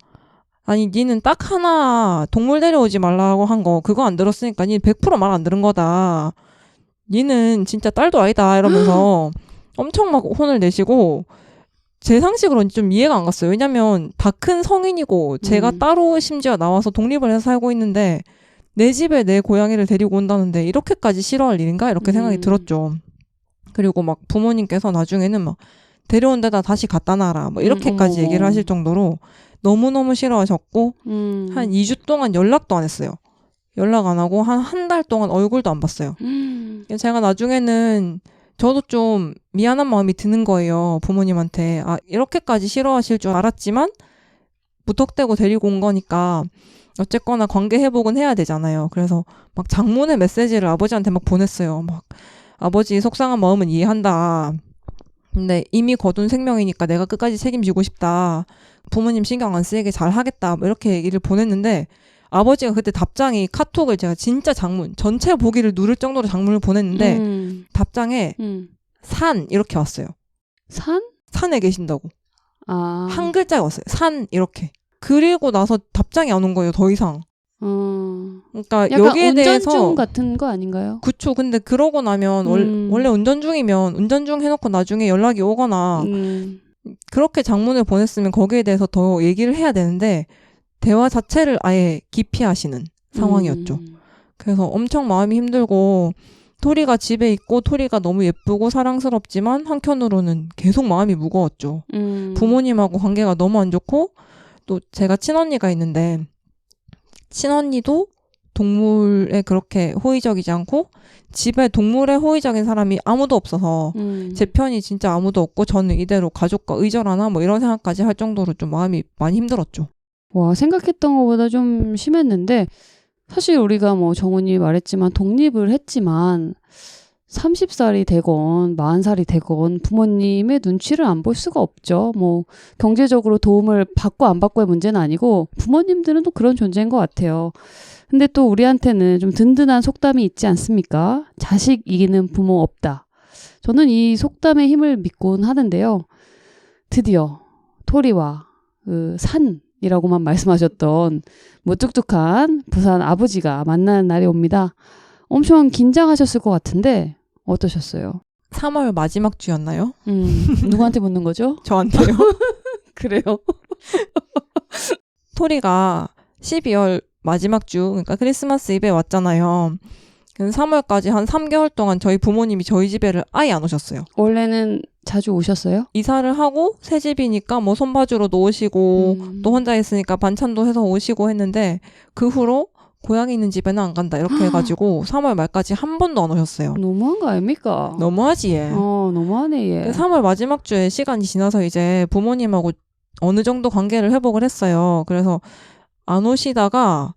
아니 니는 딱 하나 동물 데려오지 말라고 한 거 그거 안 들었으니까 니 100% 말 안 들은 거다. 니는 진짜 딸도 아니다 이러면서 엄청 막 혼을 내시고 제 상식으로는 좀 이해가 안 갔어요. 왜냐면 다 큰 성인이고 제가 따로 심지어 나와서 독립을 해서 살고 있는데 내 집에 내 고양이를 데리고 온다는데 이렇게까지 싫어할 일인가? 이렇게 생각이 들었죠. 그리고 막 부모님께서 나중에는 막 데려온 데다 다시 갖다 놔라 뭐 이렇게까지 얘기를 하실 정도로 너무너무 싫어하셨고 한 2주 동안 연락도 안 했어요. 연락 안 하고 한 달 동안 얼굴도 안 봤어요. 제가 나중에는 저도 좀 미안한 마음이 드는 거예요. 부모님한테. 아, 이렇게까지 싫어하실 줄 알았지만 무턱대고 데리고 온 거니까 어쨌거나 관계 회복은 해야 되잖아요. 그래서 막 장문의 메시지를 아버지한테 막 보냈어요. 막 아버지 속상한 마음은 이해한다. 근데 이미 거둔 생명이니까 내가 끝까지 책임지고 싶다. 부모님 신경 안 쓰게 잘 하겠다. 뭐 이렇게 얘기를 보냈는데 아버지가 그때 답장이 카톡을 제가 진짜 장문 전체 보기를 누를 정도로 장문을 보냈는데 답장에 산 이렇게 왔어요. 산? 산에 계신다고. 아. 한 글자가 왔어요. 산 이렇게. 그리고 나서 답장이 안 온 거예요. 더 이상. 그러니까 약간 여기에 대해서 운전 중 같은 거 아닌가요? 그쵸. 근데 그러고 나면 원래 운전 중이면 운전 중 해놓고 나중에 연락이 오거나 그렇게 장문을 보냈으면 거기에 대해서 더 얘기를 해야 되는데 대화 자체를 아예 기피하시는 상황이었죠. 그래서 엄청 마음이 힘들고 토리가 집에 있고 토리가 너무 예쁘고 사랑스럽지만 한편으로는 계속 마음이 무거웠죠. 부모님하고 관계가 너무 안 좋고 또 제가 친언니가 있는데 친언니도 동물에 그렇게 호의적이지 않고 집에 동물에 호의적인 사람이 아무도 없어서 제 편이 진짜 아무도 없고 저는 이대로 가족과 의절하나 뭐 이런 생각까지 할 정도로 좀 마음이 많이 힘들었죠. 와, 생각했던 것보다 좀 심했는데 사실 우리가 뭐 정훈이 말했지만 독립을 했지만 30살이 되건 40살이 되건 부모님의 눈치를 안 볼 수가 없죠. 뭐 경제적으로 도움을 받고 안 받고의 문제는 아니고 부모님들은 또 그런 존재인 것 같아요. 근데 또 우리한테는 좀 든든한 속담이 있지 않습니까? 자식 이기는 부모 없다. 저는 이 속담의 힘을 믿곤 하는데요. 드디어 토리와 그 산이라고만 말씀하셨던 무뚝뚝한 부산 아버지가 만나는 날이 옵니다. 엄청 긴장하셨을 것 같은데 어떠셨어요? 3월 마지막 주였나요? 누구한테 묻는 거죠? 저한테요. 그래요. 토리가 12월 마지막 주, 그러니까 크리스마스 이브에 왔잖아요. 3월까지 한 3개월 동안 저희 부모님이 저희 집에를 아예 안 오셨어요. 원래는 자주 오셨어요? 이사를 하고 새 집이니까 뭐 손봐주러도 오시고 또 혼자 있으니까 반찬도 해서 오시고 했는데 그 후로 고양이 있는 집에는 안 간다 이렇게 해가지고 3월 말까지 한 번도 안 오셨어요. 너무한 거 아닙니까? 너무하지 얘. 너무하네 얘. 3월 마지막 주에 시간이 지나서 이제 부모님하고 어느 정도 관계를 회복을 했어요. 그래서 안 오시다가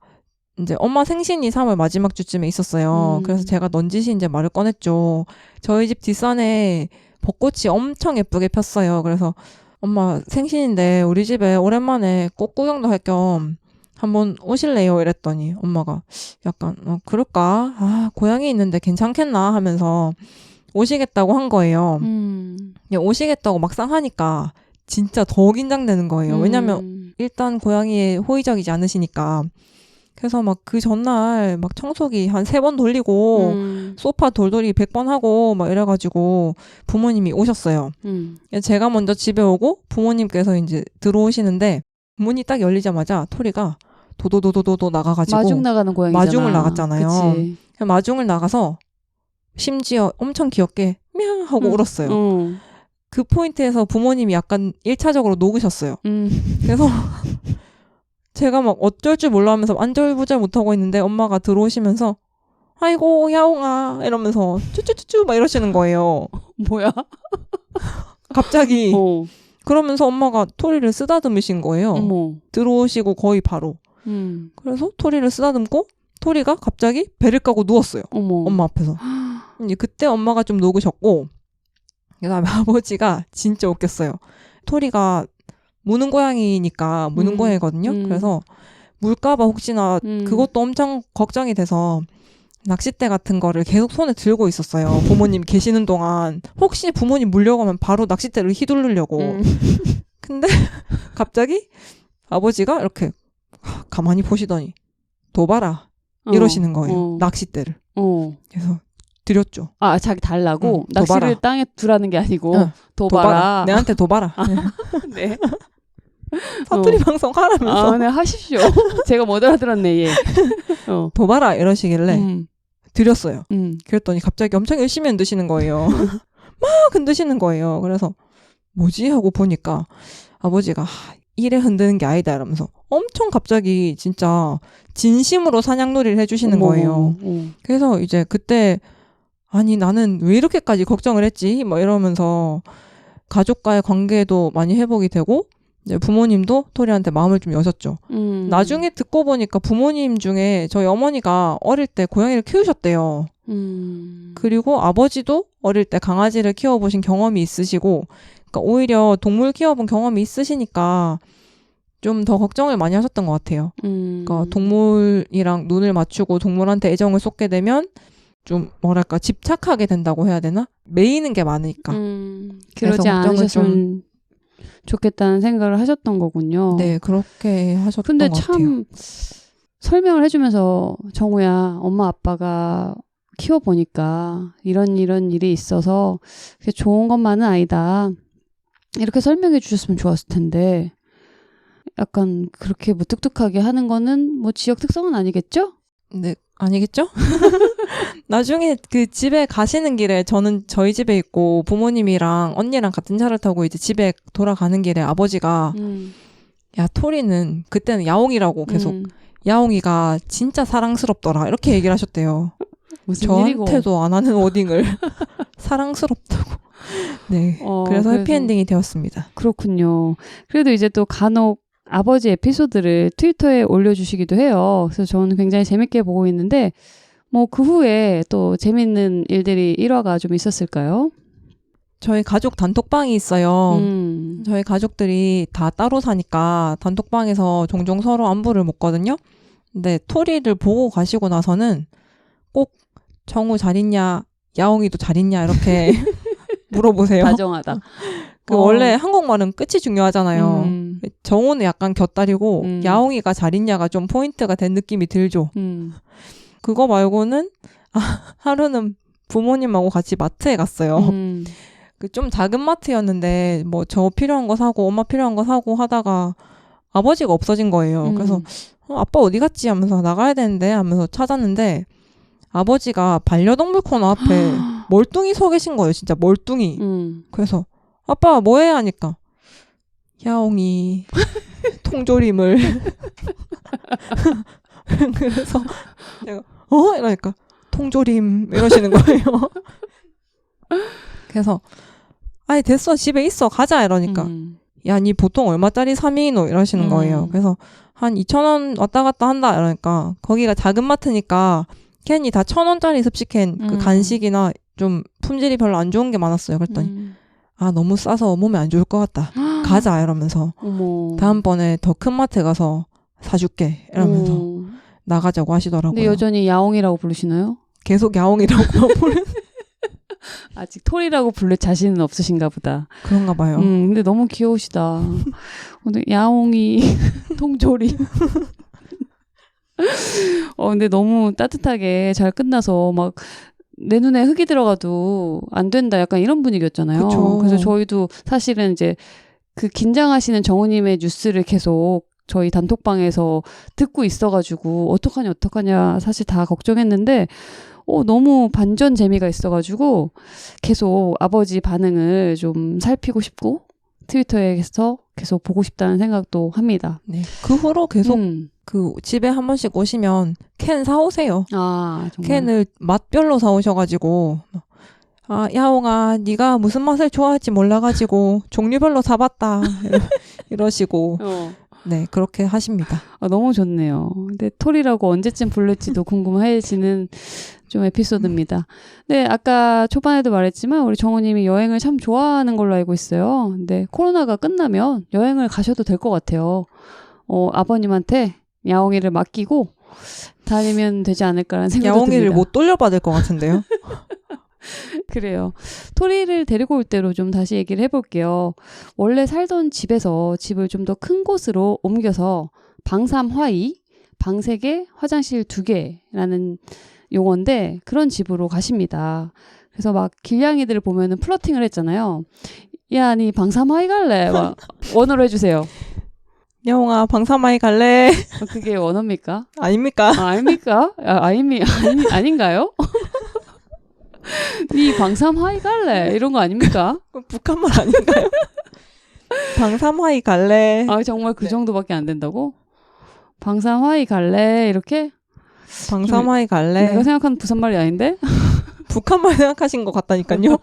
이제 엄마 생신이 3월 마지막 주쯤에 있었어요. 그래서 제가 넌지시 이제 말을 꺼냈죠. 저희 집 뒷산에 벚꽃이 엄청 예쁘게 폈어요. 그래서 엄마 생신인데 우리 집에 오랜만에 꽃 구경도 할 겸 한번 오실래요? 이랬더니 엄마가 약간 그럴까? 아, 고양이 있는데 괜찮겠나? 하면서 오시겠다고 한 거예요. 오시겠다고 막상 하니까 진짜 더 긴장되는 거예요. 왜냐면 일단 고양이에 호의적이지 않으시니까. 그래서 막 그 전날 막 청소기 한 3번 돌리고 소파 돌돌이 100번 하고 막 이래가지고 부모님이 오셨어요. 제가 먼저 집에 오고 부모님께서 이제 들어오시는데 문이 딱 열리자마자 토리가 도도도도도 나가가지고 마중 나가는 고양이잖아. 마중을 나갔잖아요. 그치. 마중을 나가서 심지어 엄청 귀엽게 мя우 하고 울었어요. 그 포인트에서 부모님이 약간 1차적으로 녹으셨어요. 그래서 제가 막 어쩔 줄 몰라 하면서 안절부절 못하고 있는데 엄마가 들어오시면서 아이고 야옹아 이러면서 쭈쭈쭈쭈 막 이러시는 거예요. 뭐야? 갑자기. 그러면서 엄마가 토리를 쓰다듬으신 거예요. 어머. 들어오시고 거의 바로. 그래서 토리를 쓰다듬고 토리가 갑자기 배를 까고 누웠어요. 어머. 엄마 앞에서. 이제 그때 엄마가 좀 녹으셨고 그다음에 아버지가 진짜 웃겼어요. 토리가 무는 고양이니까 무는 고양이거든요. 그래서 물까봐 혹시나 그것도 엄청 걱정이 돼서 낚싯대 같은 거를 계속 손에 들고 있었어요. 부모님 계시는 동안 혹시 부모님 물려가면 바로 낚싯대를 휘두르려고. 근데 갑자기 아버지가 이렇게 가만히 보시더니 둬봐라 이러시는 거예요. 낚싯대를. 그래서 드렸죠. 아, 자기 달라고? 낚시를 둬봐라. 땅에 두라는 게 아니고 둬봐라. 내한테 둬봐라. 네. 사투리 방송 하라면서. 아, 네, 하십시오. 제가 못 알아들었네, 얘. 둬봐라 이러시길래 드렸어요. 그랬더니 갑자기 엄청 열심히 흔드시는 거예요. 막 흔드시는 거예요. 그래서 뭐지 하고 보니까 아버지가 이래 흔드는 게 아니다 이러면서 엄청 갑자기 진짜 진심으로 사냥놀이를 해주시는 거예요. 그래서 이제 그때 아니 나는 왜 이렇게까지 걱정을 했지? 뭐 이러면서 가족과의 관계도 많이 회복이 되고 이제 부모님도 토리한테 마음을 좀 여셨죠. 나중에 듣고 보니까 부모님 중에 저희 어머니가 어릴 때 고양이를 키우셨대요. 그리고 아버지도 어릴 때 강아지를 키워보신 경험이 있으시고 그러니까 오히려 동물 키워본 경험이 있으시니까 좀 더 걱정을 많이 하셨던 것 같아요. 그러니까 동물이랑 눈을 맞추고 동물한테 애정을 쏟게 되면 좀 뭐랄까 집착하게 된다고 해야 되나? 매이는 게 많으니까. 그러지 않으셨으면 좋겠다는 생각을 하셨던 거군요. 네, 그렇게 하셨던 근데 것 같아요. 참 설명을 해주면서 정우야, 엄마 아빠가 키워보니까 이런 일이 있어서 그게 좋은 것만은 아니다. 이렇게 설명해 주셨으면 좋았을 텐데 약간 그렇게 무뚝뚝하게 하는 거는 뭐 지역 특성은 아니겠죠? 네, 아니겠죠? 나중에 그 집에 가시는 길에 저는 저희 집에 있고 부모님이랑 언니랑 같은 차를 타고 이제 집에 돌아가는 길에 아버지가 야 토리는 그때는 야옹이라고 계속 야옹이가 진짜 사랑스럽더라 이렇게 얘기를 하셨대요. 무슨 저한테도 일이고. 안 하는 워딩을 사랑스럽다고. 네, 그래서 해피엔딩이 되었습니다. 그렇군요. 그래도 이제 또 간혹 아버지 에피소드를 트위터에 올려주시기도 해요. 그래서 저는 굉장히 재밌게 보고 있는데 뭐 그 후에 또 재밌는 일들이 일화가 좀 있었을까요? 저희 가족 단톡방이 있어요. 저희 가족들이 다 따로 사니까 단톡방에서 종종 서로 안부를 묻거든요. 근데 토리를 보고 가시고 나서는 꼭 정우 잘 있냐, 야옹이도 잘 있냐 이렇게 물어보세요. 다정하다. 원래 한국말은 끝이 중요하잖아요. 정우는 약간 곁다리고 야옹이가 잘 있냐가 좀 포인트가 된 느낌이 들죠. 그거 말고는 하루는 부모님하고 같이 마트에 갔어요. 그 좀 작은 마트였는데 뭐 저 필요한 거 사고 엄마 필요한 거 사고 하다가 아버지가 없어진 거예요. 그래서 아빠 어디 갔지 하면서 나가야 되는데 하면서 찾았는데 아버지가 반려동물 코너 앞에 멀뚱히 서 계신 거예요. 진짜 멀뚱히. 그래서 아빠 뭐해 하니까 야옹이 통조림을 그래서 내가 이러니까 통조림 이러시는 거예요. 그래서 아이 됐어 집에 있어 가자 이러니까 야 니 보통 얼마짜리 3인이노 이러시는 거예요. 그래서 한 2,000원 왔다 갔다 한다 이러니까 거기가 작은 마트니까 캔이 다 1,000원짜리 습식캔 그 간식이나 좀 품질이 별로 안 좋은 게 많았어요. 그랬더니 아 너무 싸서 몸에 안 좋을 것 같다. 가자 이러면서 어머. 다음번에 더 큰 마트 가서 사줄게 이러면서 나가자고 하시더라고요. 근데 여전히 야옹이라고 부르시나요? 계속 야옹이라고 부르는 아직 토리라고 부를 자신은 없으신가 보다. 그런가 봐요. 근데 너무 귀여우시다. 근데 야옹이 통조림. 근데 너무 따뜻하게 잘 끝나서 막 내 눈에 흙이 들어가도 안 된다 약간 이런 분위기였잖아요. 그쵸. 그래서 저희도 사실은 이제 그 긴장하시는 정우님의 뉴스를 계속 저희 단톡방에서 듣고 있어가지고 어떡하냐 사실 다 걱정했는데 너무 반전 재미가 있어가지고 계속 아버지 반응을 좀 살피고 싶고 트위터에서 계속 보고 싶다는 생각도 합니다. 네. 그 후로 계속 그 집에 한 번씩 오시면 캔 사오세요. 아, 정말. 캔을 맛별로 사오셔가지고 야옹아 네가 무슨 맛을 좋아할지 몰라가지고 종류별로 사봤다 이러시고 네 그렇게 하십니다. 너무 좋네요. 근데 토리라고 언제쯤 부를지도 궁금해지는 좀 에피소드입니다. 네, 아까 초반에도 말했지만 우리 정우님이 여행을 참 좋아하는 걸로 알고 있어요. 근데 코로나가 끝나면 여행을 가셔도 될 것 같아요. 아버님한테 야옹이를 맡기고 다니면 되지 않을까라는 생각이 듭니다. 야옹이를 못 돌려받을 것 같은데요. 그래요. 토리를 데리고 올 때로 좀 다시 얘기를 해볼게요. 원래 살던 집에서 집을 좀 더 큰 곳으로 옮겨서 방 3화이, 방 3개, 화장실 2개라는 용어인데 그런 집으로 가십니다. 그래서 막 길냥이들을 보면은 플러팅을 했잖아요. 야, 니 방 3화이 갈래? 막 원어로 해주세요. 야옹아, 방사마이 갈래? 그게 원어입니까? 아닙니까? 아, 아닙니까? 아닌가요? 니 방삼 하이 갈래? 이런 거 아닙니까? 북한말 아닌가요? 방사마이 갈래? 아, 정말 그 정도밖에 안 된다고? 방삼 하이 갈래? 이렇게? 방사마이 갈래? 내가 생각하는 부산말이 아닌데? 북한말 생각하신 것 같다니까요.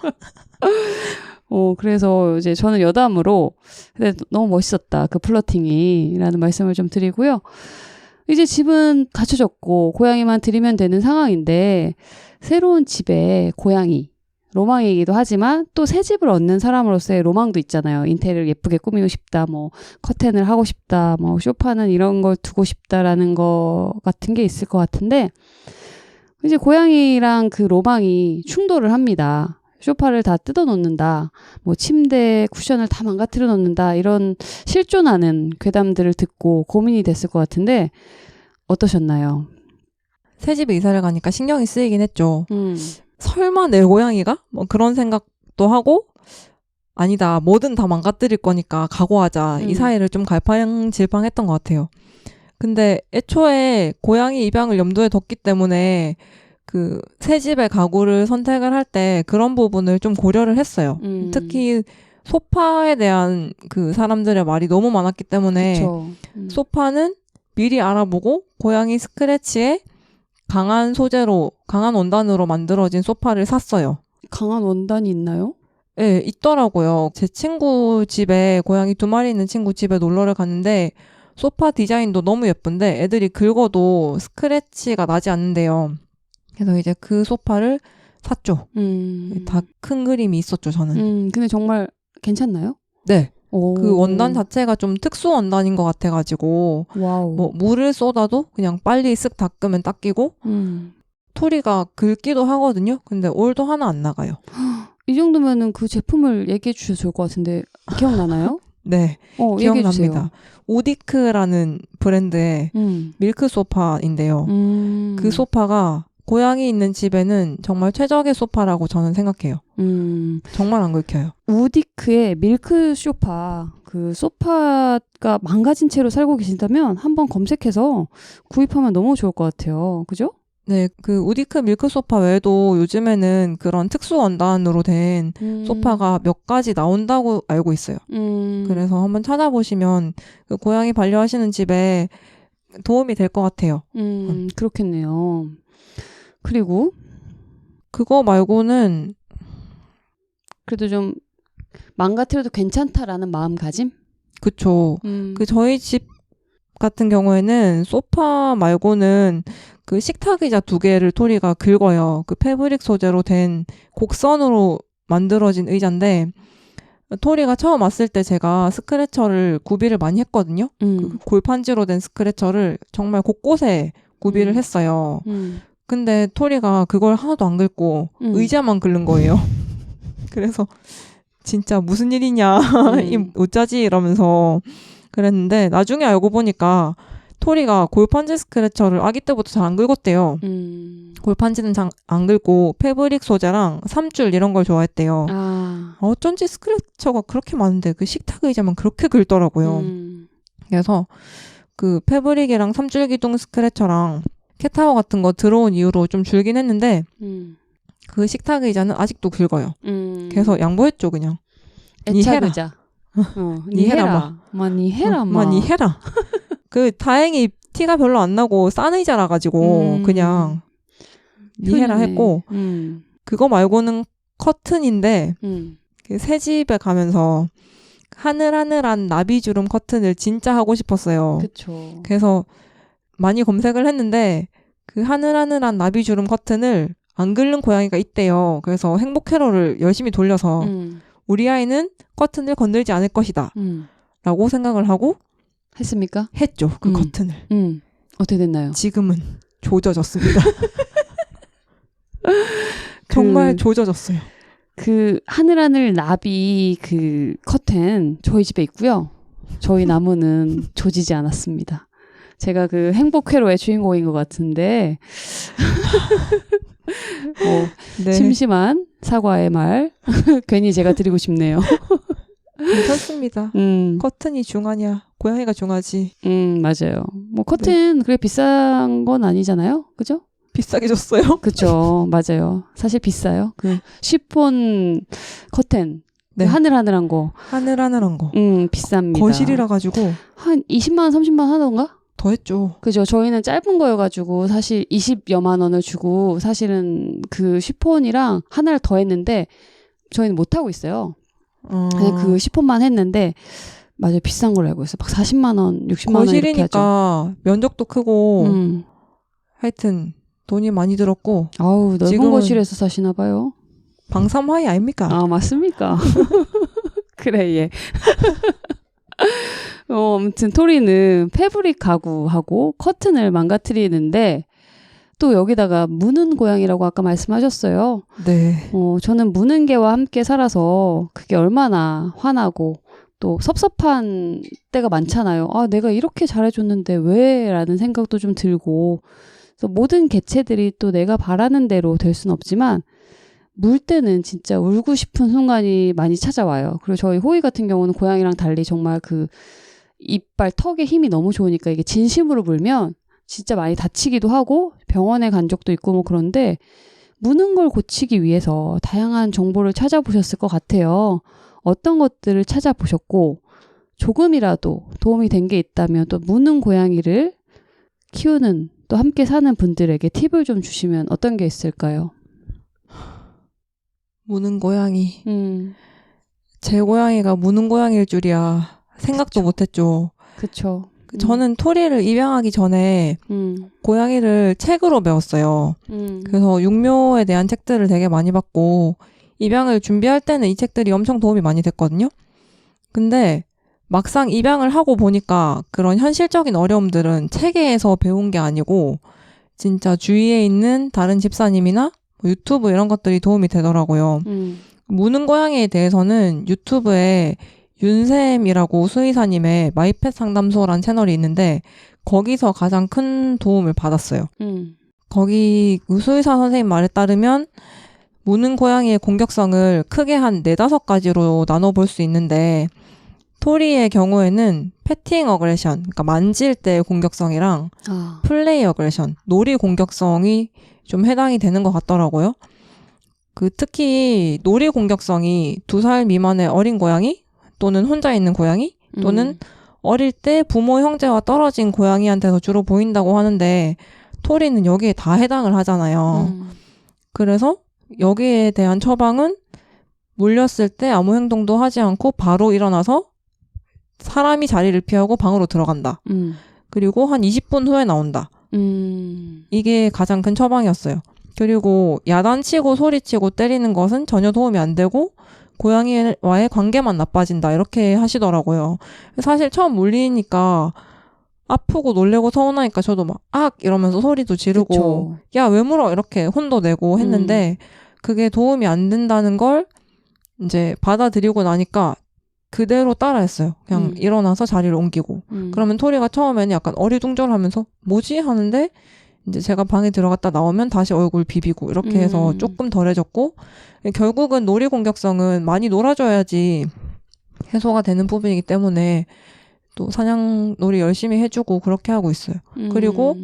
그래서 이제 저는 여담으로 근데 너무 멋있었다. 그 플러팅이 라는 말씀을 좀 드리고요. 이제 집은 갖춰졌고 고양이만 들이면 되는 상황인데 새로운 집에 고양이 로망이기도 하지만 또 새 집을 얻는 사람으로서의 로망도 있잖아요. 인테리어를 예쁘게 꾸미고 싶다, 뭐 커튼을 하고 싶다, 뭐 소파는 이런 걸 두고 싶다라는 거 같은 게 있을 것 같은데 이제 고양이랑 그 로망이 충돌을 합니다. 소파를 다 뜯어 놓는다, 뭐 침대 쿠션을 다 망가뜨려 놓는다, 이런 실존하는 괴담들을 듣고 고민이 됐을 것 같은데 어떠셨나요? 새 집에 이사를 가니까 신경이 쓰이긴 했죠. 설마 내 고양이가? 뭐 그런 생각도 하고 아니다, 뭐든 다 망가뜨릴 거니까 각오하자. 이 사이를 좀 갈팡질팡했던 것 같아요. 근데 애초에 고양이 입양을 염두에 뒀기 때문에 그 새 집의 가구를 선택을 할 때 그런 부분을 좀 고려를 했어요. 특히 소파에 대한 그 사람들의 말이 너무 많았기 때문에 소파는 미리 알아보고 고양이 스크래치에 강한 소재로, 강한 원단으로 만들어진 소파를 샀어요. 강한 원단이 있나요? 네, 있더라고요. 제 친구 집에, 고양이 2마리 있는 친구 집에 놀러를 갔는데 소파 디자인도 너무 예쁜데 애들이 긁어도 스크래치가 나지 않는데요. 그래서 이제 그 소파를 샀죠. 다 큰 그림이 있었죠, 저는. 근데 정말 괜찮나요? 네. 오. 그 원단 자체가 좀 특수 원단인 것 같아가지고 와우. 뭐 물을 쏟아도 그냥 빨리 쓱 닦으면 닦이고 토리가 긁기도 하거든요. 근데 올도 하나 안 나가요. 이 정도면은 그 제품을 얘기해 주셔도 좋을 것 같은데 기억나나요? 네, 기억납니다. 우디크라는 브랜드의 밀크 소파인데요. 그 소파가 고양이 있는 집에는 정말 최적의 소파라고 저는 생각해요. 정말 안 긁혀요. 우디크의 밀크 소파, 그 소파가 망가진 채로 살고 계신다면 한번 검색해서 구입하면 너무 좋을 것 같아요. 그죠? 네, 그 우디크 밀크 소파 외에도 요즘에는 그런 특수 원단으로 된 소파가 몇 가지 나온다고 알고 있어요. 그래서 한번 찾아보시면 그 고양이 반려하시는 집에 도움이 될 것 같아요. 그렇겠네요. 그리고 그거 말고는 그래도 좀 망가뜨려도 괜찮다라는 마음가짐? 그쵸. 그 저희 집 같은 경우에는 소파 말고는 그 식탁 의자 2개를 토리가 긁어요. 그 패브릭 소재로 된 곡선으로 만들어진 의자인데 토리가 처음 왔을 때 제가 스크래처를 구비를 많이 했거든요. 그 골판지로 된 스크래처를 정말 곳곳에 구비를 했어요. 근데 토리가 그걸 하나도 안 긁고 의자만 긁는 거예요. 그래서 진짜 무슨 일이냐, 어쩌지 이러면서 그랬는데 나중에 알고 보니까 토리가 골판지 스크래처를 아기 때부터 잘 안 긁었대요. 골판지는 잘 안 긁고 패브릭 소재랑 3줄 이런 걸 좋아했대요. 어쩐지 스크래처가 그렇게 많은데 그 식탁 의자만 그렇게 긁더라고요. 그래서 그 패브릭이랑 3줄 기둥 스크래처랑 캣타워 같은 거 들어온 이후로 좀 줄긴 했는데 그 식탁 의자는 아직도 긁어요. 그래서 양보했죠, 그냥. 애착 의자. 니 해라. 니 해라. 니 해라. 그 다행히 티가 별로 안 나고 싼 의자라 가지고 그냥 니 해라 했고 그거 말고는 커튼인데 그 새 집에 가면서 하늘하늘한 나비주름 커튼을 진짜 하고 싶었어요. 그쵸. 그래서 많이 검색을 했는데 그 하늘하늘한 나비주름 커튼을 안 긁는 고양이가 있대요. 그래서 행복 회로를 열심히 돌려서 우리 아이는 커튼을 건들지 않을 것이다 라고 생각을 하고 했습니까? 했죠. 그 커튼을. 어떻게 됐나요? 지금은 조져졌습니다. 정말 조져졌어요. 그 하늘하늘 나비 그 커튼 저희 집에 있고요. 저희 나무는 조지지 않았습니다. 제가 그 행복회로의 주인공인 것 같은데 네. 심심한 사과의 말 괜히 제가 드리고 싶네요. 괜찮습니다. 커튼이 중하냐 고양이가 중하지. 맞아요. 뭐 커튼 그래 비싼 건 아니잖아요. 그죠? 비싸게 줬어요. 그렇죠. 맞아요. 사실 비싸요. 그 쉬폰 커튼 네. 하늘하늘한 거. 하늘하늘한 거. 비쌉니다. 거실이라 가지고 한 20만 원, 30만 원 하던가? 더 했죠. 그죠. 저희는 짧은 거여가지고 사실 20여만 원을 주고 사실은 그 쉬폰이랑 하나를 더 했는데 저희는 못 하고 있어요. 그냥 그 쉬폰만 했는데 맞아요. 비싼 걸로 알고 있어요. 막 40만 원, 60만 원 이렇게 하죠. 거실이니까 면적도 크고 하여튼 돈이 많이 들었고. 아우 넓은 거실에서 사시나 봐요. 방삼화이 아닙니까? 아 맞습니까? 그래 예. 아무튼 토리는 패브릭 가구하고 커튼을 망가뜨리는데 또 여기다가 무는 고양이라고 아까 말씀하셨어요. 네. 저는 무는 개와 함께 살아서 그게 얼마나 화나고 또 섭섭한 때가 많잖아요. 아, 내가 이렇게 잘해줬는데 왜? 라는 생각도 좀 들고 그래서 모든 개체들이 또 내가 바라는 대로 될 순 없지만 물 때는 진짜 울고 싶은 순간이 많이 찾아와요. 그리고 저희 호이 같은 경우는 고양이랑 달리 정말 그 이빨 턱에 힘이 너무 좋으니까 이게 진심으로 물면 진짜 많이 다치기도 하고 병원에 간 적도 있고 뭐 그런데 무는 걸 고치기 위해서 다양한 정보를 찾아보셨을 것 같아요. 어떤 것들을 찾아보셨고 조금이라도 도움이 된 게 있다면 또 무는 고양이를 키우는 또 함께 사는 분들에게 팁을 좀 주시면 어떤 게 있을까요? 무는 고양이. 제 고양이가 무는 고양이일 줄이야 생각도 그쵸. 못했죠. 그쵸. 저는 토리를 입양하기 전에 고양이를 책으로 배웠어요. 그래서 육묘에 대한 책들을 되게 많이 봤고 입양을 준비할 때는 이 책들이 엄청 도움이 많이 됐거든요. 근데 막상 입양을 하고 보니까 그런 현실적인 어려움들은 책에서 배운 게 아니고 진짜 주위에 있는 다른 집사님이나 유튜브 이런 것들이 도움이 되더라고요. 무는 고양이에 대해서는 유튜브에 윤쌤이라고 수의사님의 마이펫 상담소라는 채널이 있는데 거기서 가장 큰 도움을 받았어요. 거기 수의사 선생님 말에 따르면 무는 고양이의 공격성을 크게 한 4-5가지로 나눠볼 수 있는데 토리의 경우에는 패팅 어그레션, 그러니까 만질 때의 공격성이랑 플레이 어그레션, 놀이 공격성이 좀 해당이 되는 것 같더라고요. 특히 놀이 공격성이 2살 미만의 어린 고양이 또는 혼자 있는 고양이 또는 어릴 때 부모 형제와 떨어진 고양이한테서 주로 보인다고 하는데 토리는 여기에 다 해당을 하잖아요. 그래서 여기에 대한 처방은 물렸을 때 아무 행동도 하지 않고 바로 일어나서 사람이 자리를 피하고 방으로 들어간다. 그리고 한 20분 후에 나온다. 이게 가장 큰 처방이었어요. 그리고 야단치고 소리치고 때리는 것은 전혀 도움이 안 되고 고양이와의 관계만 나빠진다. 이렇게 하시더라고요. 사실 처음 물리니까 아프고 놀래고 서운하니까 저도 막 악! 이러면서 소리도 지르고 야, 왜 물어? 이렇게 혼도 내고 했는데 그게 도움이 안 된다는 걸 이제 받아들이고 나니까 그대로 따라했어요. 그냥 일어나서 자리를 옮기고. 그러면 토리가 처음에는 약간 어리둥절하면서 뭐지? 하는데 이제 제가 방에 들어갔다 나오면 다시 얼굴 비비고 이렇게 해서 조금 덜해졌고 결국은 놀이 공격성은 많이 놀아줘야지 해소가 되는 부분이기 때문에 또 사냥 놀이 열심히 해주고 그렇게 하고 있어요. 그리고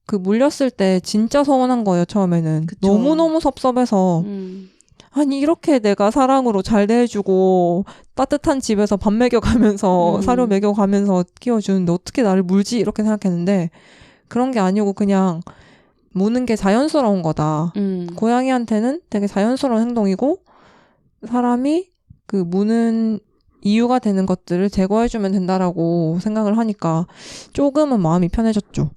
그 물렸을 때 진짜 서운한 거예요. 처음에는. 그쵸. 너무너무 섭섭해서 아니 이렇게 내가 사랑으로 잘 대해주고 따뜻한 집에서 밥 먹여가면서 사료 먹여가면서 키워주는데 어떻게 나를 물지? 이렇게 생각했는데 그런 게 아니고 그냥 무는 게 자연스러운 거다. 고양이한테는 되게 자연스러운 행동이고 사람이 그 무는 이유가 되는 것들을 제거해주면 된다라고 생각을 하니까 조금은 마음이 편해졌죠.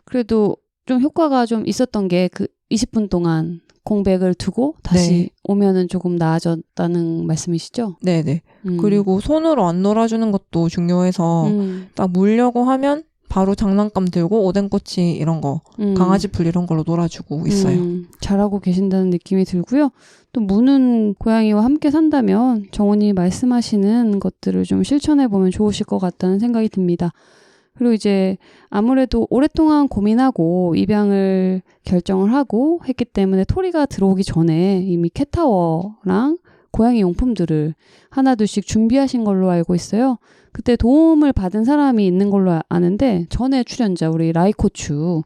그래도 좀 효과가 좀 있었던 게 그 20분 동안 공백을 두고 다시 네. 오면은 조금 나아졌다는 말씀이시죠? 네네. 그리고 손으로 안 놀아주는 것도 중요해서 딱 물려고 하면 바로 장난감 들고 오뎅꼬치 이런 거, 강아지 풀 이런 걸로 놀아주고 있어요. 잘하고 계신다는 느낌이 들고요. 또 무는 고양이와 함께 산다면 정훈이 말씀하시는 것들을 좀 실천해보면 좋으실 것 같다는 생각이 듭니다. 그리고 이제 아무래도 오랫동안 고민하고 입양을 결정을 하고 했기 때문에 토리가 들어오기 전에 이미 캣타워랑 고양이 용품들을 하나둘씩 준비하신 걸로 알고 있어요. 그때 도움을 받은 사람이 있는 걸로 아는데 전에 출연자 우리 라이코추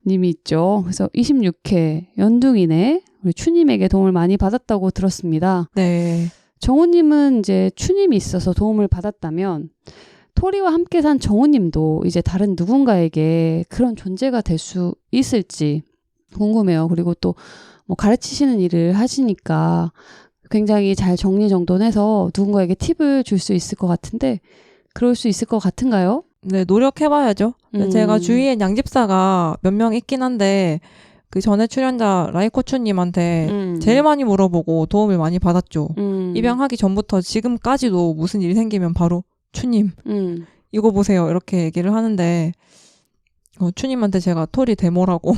님이 있죠. 그래서 26회 연둥이네 우리 추님에게 도움을 많이 받았다고 들었습니다. 네. 정우님은 이제 추님이 있어서 도움을 받았다면 토리와 함께 산 정우님도 이제 다른 누군가에게 그런 존재가 될 수 있을지 궁금해요. 그리고 또 뭐 가르치시는 일을 하시니까 굉장히 잘 정리정돈해서 누군가에게 팁을 줄 수 있을 것 같은데 그럴 수 있을 것 같은가요? 네, 노력해봐야죠. 제가 주위엔 양집사가 몇 명 있긴 한데 그 전에 출연자 라이코추님한테 제일 많이 물어보고 도움을 많이 받았죠. 입양하기 전부터 지금까지도 무슨 일이 생기면 바로 추님 이거 보세요 이렇게 얘기를 하는데 추님한테 제가 토리 데모라고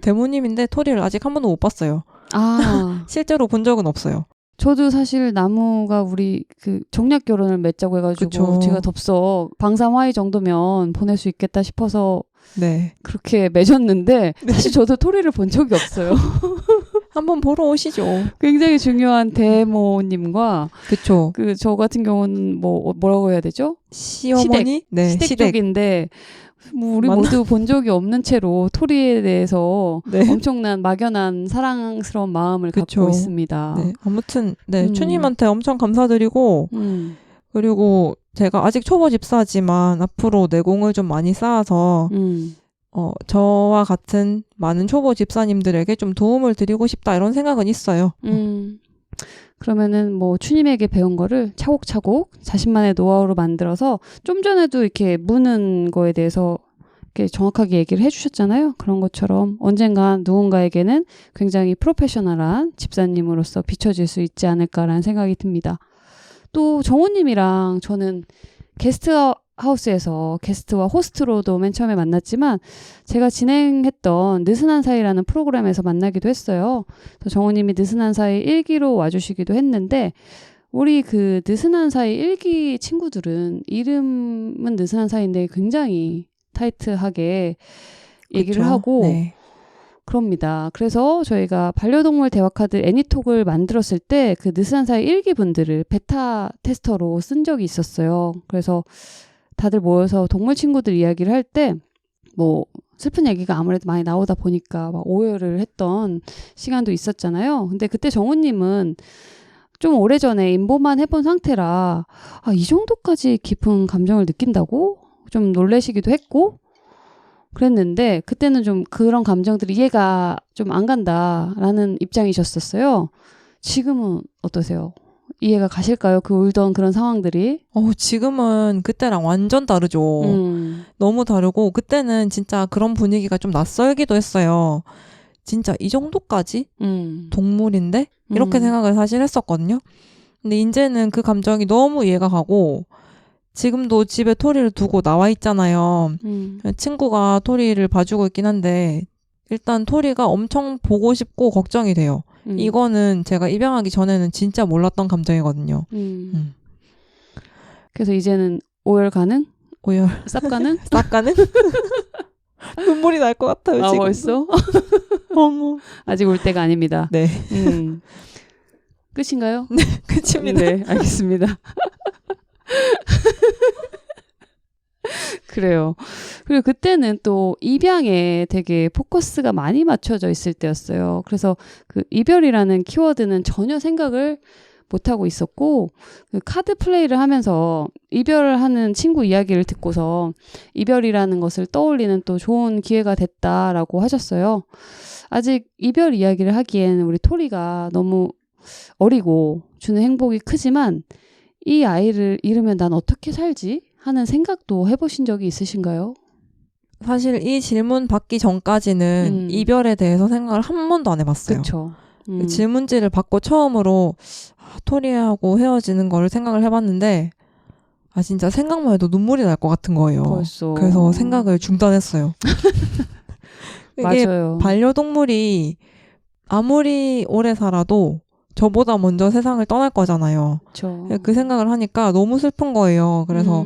데모님인데 토리를 아직 한 번도 못 봤어요. 아 실제로 본 적은 없어요. 저도 사실 나무가 우리 그 정략 결혼을 맺자고 해가지고 그쵸. 제가 덥석 방삼화이 정도면 보낼 수 있겠다 싶어서 네. 그렇게 맺었는데 사실 저도 토리를 본 적이 없어요. 한번 보러 오시죠. 굉장히 중요한 대모님과 그쵸. 그 저 같은 경우는 뭐라고 해야 되죠? 시어머니? 네, 시댁 쪽인데 뭐 우리 모두 본 적이 없는 채로 토리에 대해서 네. 엄청난 막연한 사랑스러운 마음을 그쵸. 갖고 있습니다. 네, 아무튼 네, 추님한테 엄청 감사드리고 그리고 제가 아직 초보 집사지만 앞으로 내공을 좀 많이 쌓아서 저와 같은 많은 초보 집사님들에게 좀 도움을 드리고 싶다 이런 생각은 있어요. 그러면은 뭐 추님에게 배운 거를 차곡차곡 자신만의 노하우로 만들어서 좀 전에도 이렇게 무는 거에 대해서 이렇게 정확하게 얘기를 해주셨잖아요. 그런 것처럼 언젠간 누군가에게는 굉장히 프로페셔널한 집사님으로서 비춰질 수 있지 않을까라는 생각이 듭니다. 또 정우님이랑 저는 게스트하우스에서 게스트와 호스트로도 맨 처음에 만났지만 제가 진행했던 느슨한 사이라는 프로그램에서 만나기도 했어요. 그래서 정우님이 느슨한 사이 1기로 와주시기도 했는데 우리 그 느슨한 사이 1기 친구들은 이름은 느슨한 사이인데 굉장히 타이트하게 얘기를 그쵸? 하고 네. 그럽니다. 그래서 저희가 반려동물 대화카드 애니톡을 만들었을 때 그 느슨한 사이 1기 분들을 베타 테스터로 쓴 적이 있었어요. 그래서 다들 모여서 동물 친구들 이야기를 할 때 뭐 슬픈 얘기가 아무래도 많이 나오다 보니까 막 오해를 했던 시간도 있었잖아요. 근데 그때 정우님은 좀 오래전에 임보만 해본 상태라 이 정도까지 깊은 감정을 느낀다고 좀 놀라시기도 했고 그랬는데 그때는 좀 그런 감정들이 이해가 좀 안 간다라는 입장이셨었어요. 지금은 어떠세요? 이해가 가실까요? 그 울던 그런 상황들이? 지금은 그때랑 완전 다르죠. 너무 다르고 그때는 진짜 그런 분위기가 좀 낯설기도 했어요. 진짜 이 정도까지? 동물인데? 이렇게 생각을 사실 했었거든요. 근데 이제는 그 감정이 너무 이해가 가고 지금도 집에 토리를 두고 나와 있잖아요. 친구가 토리를 봐주고 있긴 한데 일단 토리가 엄청 보고 싶고 걱정이 돼요. 이거는 제가 입양하기 전에는 진짜 몰랐던 감정이거든요. 그래서 이제는 오열 가능? 오열. 쌉 가능? 쌉 가능? 눈물이 날 것 같아요, 지금. 벌써? 어머. 아직 올 때가 아닙니다. 네. 끝인가요? 네, 끝입니다. 네, 알겠습니다. 그래요. 그리고 그때는 또 입양에 되게 포커스가 많이 맞춰져 있을 때였어요. 그래서 그 이별이라는 키워드는 전혀 생각을 못하고 있었고 그 카드 플레이를 하면서 이별을 하는 친구 이야기를 듣고서 이별이라는 것을 떠올리는 또 좋은 기회가 됐다라고 하셨어요. 아직 이별 이야기를 하기엔 우리 토리가 너무 어리고 주는 행복이 크지만 이 아이를 잃으면 난 어떻게 살지? 하는 생각도 해보신 적이 있으신가요? 사실 이 질문 받기 전까지는 이별에 대해서 생각을 한 번도 안 해봤어요. 그쵸. 질문지를 받고 처음으로 토리하고 헤어지는 거를 생각을 해봤는데 진짜 생각만 해도 눈물이 날 것 같은 거예요. 벌써. 그래서 생각을 중단했어요. 이게 맞아요. 반려동물이 아무리 오래 살아도 저보다 먼저 세상을 떠날 거잖아요. 그쵸. 그 생각을 하니까 너무 슬픈 거예요. 그래서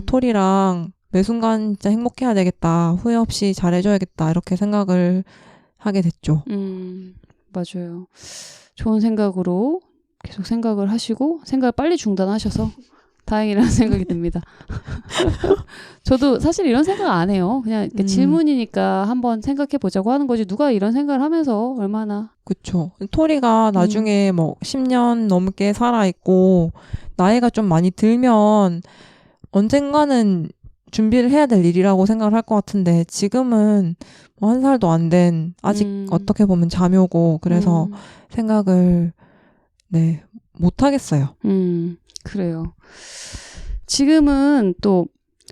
토리랑 매 순간 진짜 행복해야 되겠다. 후회 없이 잘해줘야겠다. 이렇게 생각을 하게 됐죠. 맞아요. 좋은 생각으로 계속 생각을 하시고 생각을 빨리 중단하셔서 다행이라는 생각이 듭니다. 저도 사실 이런 생각 안 해요. 그냥 이렇게 질문이니까 한번 생각해 보자고 하는 거지 누가 이런 생각을 하면서 얼마나. 그쵸. 토리가 나중에 뭐 10년 넘게 살아있고 나이가 좀 많이 들면 언젠가는 준비를 해야 될 일이라고 생각을 할 것 같은데 지금은 뭐 1살도 안 된 아직 어떻게 보면 자묘고 그래서 생각을 못 하겠어요. 그래요. 지금은 또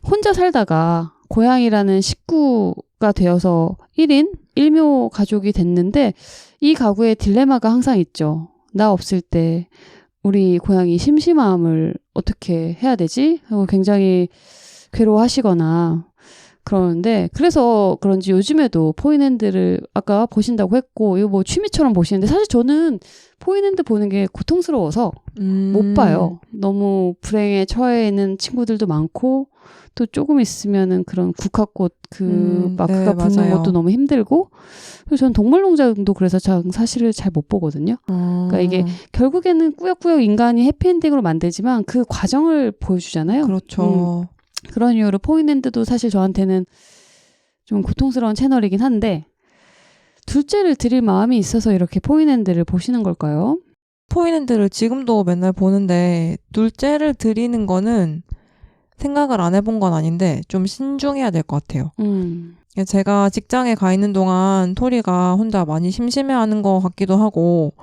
혼자 살다가 고양이라는 식구가 되어서 1인 1묘 가족이 됐는데 이 가구에 딜레마가 항상 있죠. 나 없을 때 우리 고양이 심심함을 어떻게 해야 되지? 하고 굉장히 괴로워하시거나 그러는데 그래서 그런지 요즘에도 포인핸드를 아까 보신다고 했고 이거 뭐 취미처럼 보시는데 사실 저는 포인핸드 보는 게 고통스러워서 못 봐요. 너무 불행에 처해 있는 친구들도 많고 또 조금 있으면은 그런 국화꽃 그 마크가 붙는 맞아요. 것도 너무 힘들고 그래서 저는 동물농장도 그래서 사실을 잘 못 보거든요. 그러니까 이게 결국에는 꾸역꾸역 인간이 해피엔딩으로 만들지만 그 과정을 보여주잖아요. 그렇죠. 그런 이유로 포인핸드도 사실 저한테는 좀 고통스러운 채널이긴 한데 둘째를 드릴 마음이 있어서 이렇게 포인핸드를 보시는 걸까요? 포인핸드를 지금도 맨날 보는데 둘째를 드리는 거는 생각을 안 해본 건 아닌데 좀 신중해야 될 것 같아요. 제가 직장에 가 있는 동안 토리가 혼자 많이 심심해하는 것 같기도 하고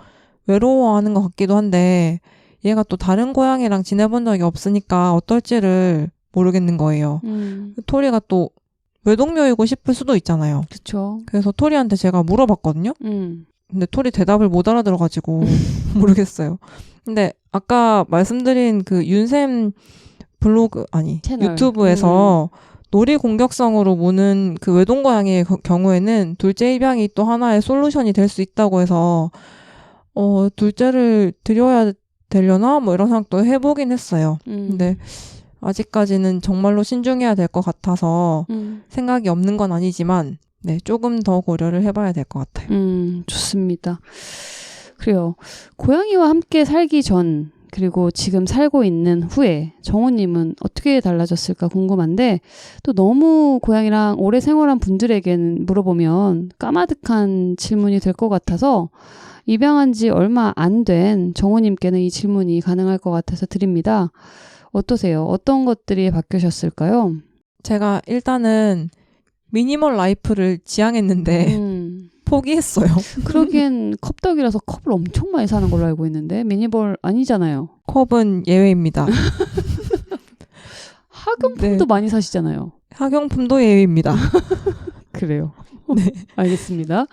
외로워하는 것 같기도 한데 얘가 또 다른 고양이랑 지내본 적이 없으니까 어떨지를 모르겠는 거예요. 토리가 또 외동묘이고 싶을 수도 있잖아요. 그렇죠. 그래서 토리한테 제가 물어봤거든요. 근데 토리 대답을 못 알아들어가지고 모르겠어요. 근데 아까 말씀드린 그 윤샘 블로그 채널. 유튜브에서 놀이 공격성으로 무는 그 외동고양이의 경우에는 둘째 입양이 또 하나의 솔루션이 될 수 있다고 해서 둘째를 드려야 되려나? 뭐 이런 생각도 해보긴 했어요. 근데 아직까지는 정말로 신중해야 될 것 같아서 생각이 없는 건 아니지만 조금 더 고려를 해봐야 될 것 같아요. 좋습니다. 그래요. 고양이와 함께 살기 전 그리고 지금 살고 있는 후에 정우님은 어떻게 달라졌을까 궁금한데 또 너무 고양이랑 오래 생활한 분들에게는 물어보면 까마득한 질문이 될 것 같아서 입양한 지 얼마 안 된 정우님께는 이 질문이 가능할 것 같아서 드립니다. 어떠세요? 어떤 것들이 바뀌셨을까요? 제가 일단은 미니멀 라이프를 지향했는데 포기했어요. 그러기엔 컵떡이라서 컵을 엄청 많이 사는 걸로 알고 있는데 미니멀 아니잖아요. 컵은 예외입니다. 학용품도 많이 사시잖아요. 학용품도 예외입니다. 그래요. 네. 알겠습니다.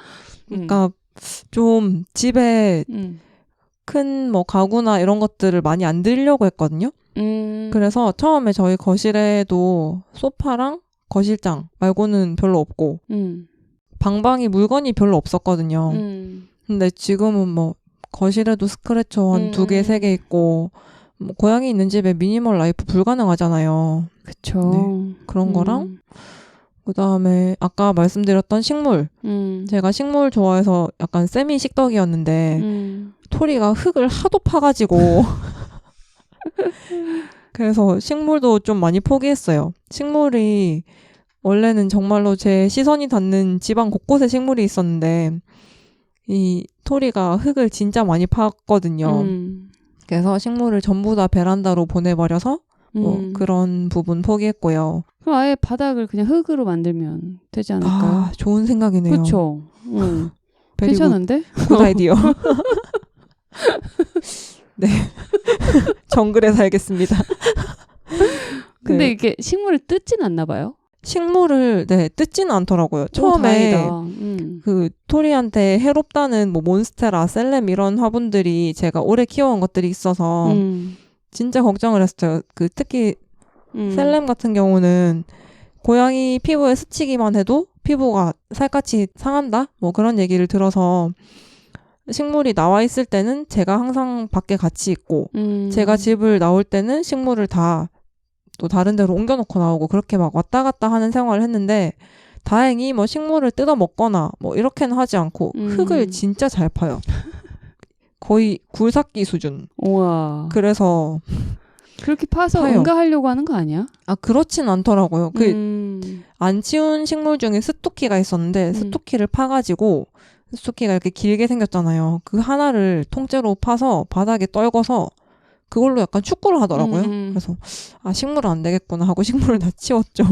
그러니까 좀 집에 큰 뭐 가구나 이런 것들을 많이 안 들려고 했거든요. 그래서 처음에 저희 거실에도 소파랑 거실장 말고는 별로 없고 방방이 물건이 별로 없었거든요. 근데 지금은 뭐 거실에도 스크래쳐 한 2개, 3개 있고 뭐 고양이 있는 집에 미니멀 라이프 불가능하잖아요. 그쵸. 네, 그런 거랑 그다음에 아까 말씀드렸던 식물. 제가 식물 좋아해서 약간 세미 식덕이었는데 토리가 흙을 하도 파가지고 그래서 식물도 좀 많이 포기했어요. 식물이 원래는 정말로 제 시선이 닿는 집안 곳곳에 식물이 있었는데 이 토리가 흙을 진짜 많이 팠거든요. 그래서 식물을 전부 다 베란다로 보내버려서 뭐 그런 부분 포기했고요. 그럼 아예 바닥을 그냥 흙으로 만들면 되지 않을까요? 좋은 생각이네요. 그렇죠. 괜찮은데? 굿 아이디어. 네. 정글에 살겠습니다. 근데 이게 식물을 뜯진 않나 봐요? 식물을 뜯지는 않더라고요. 처음에 그 토리한테 해롭다는 뭐 몬스테라, 셀렘 이런 화분들이 제가 오래 키워온 것들이 있어서 진짜 걱정을 했어요. 그 특히 셀렘 같은 경우는 고양이 피부에 스치기만 해도 피부가 살갗이 상한다? 뭐 그런 얘기를 들어서 식물이 나와 있을 때는 제가 항상 밖에 같이 있고 제가 집을 나올 때는 식물을 다 또 다른 데로 옮겨놓고 나오고 그렇게 막 왔다 갔다 하는 생활을 했는데 다행히 뭐 식물을 뜯어 먹거나 뭐 이렇게는 하지 않고 흙을 진짜 잘 파요. 거의 굴삭기 수준. 우와. 그래서 그렇게 파서 파요. 응가하려고 하는 거 아니야? 아 그렇진 않더라고요. 안 치운 식물 중에 스토키가 있었는데 스토키를 파가지고 스토키가 이렇게 길게 생겼잖아요. 그 하나를 통째로 파서 바닥에 떨궈서 그걸로 약간 축구를 하더라고요. 그래서 아 식물은 안 되겠구나 하고 식물을 다 치웠죠.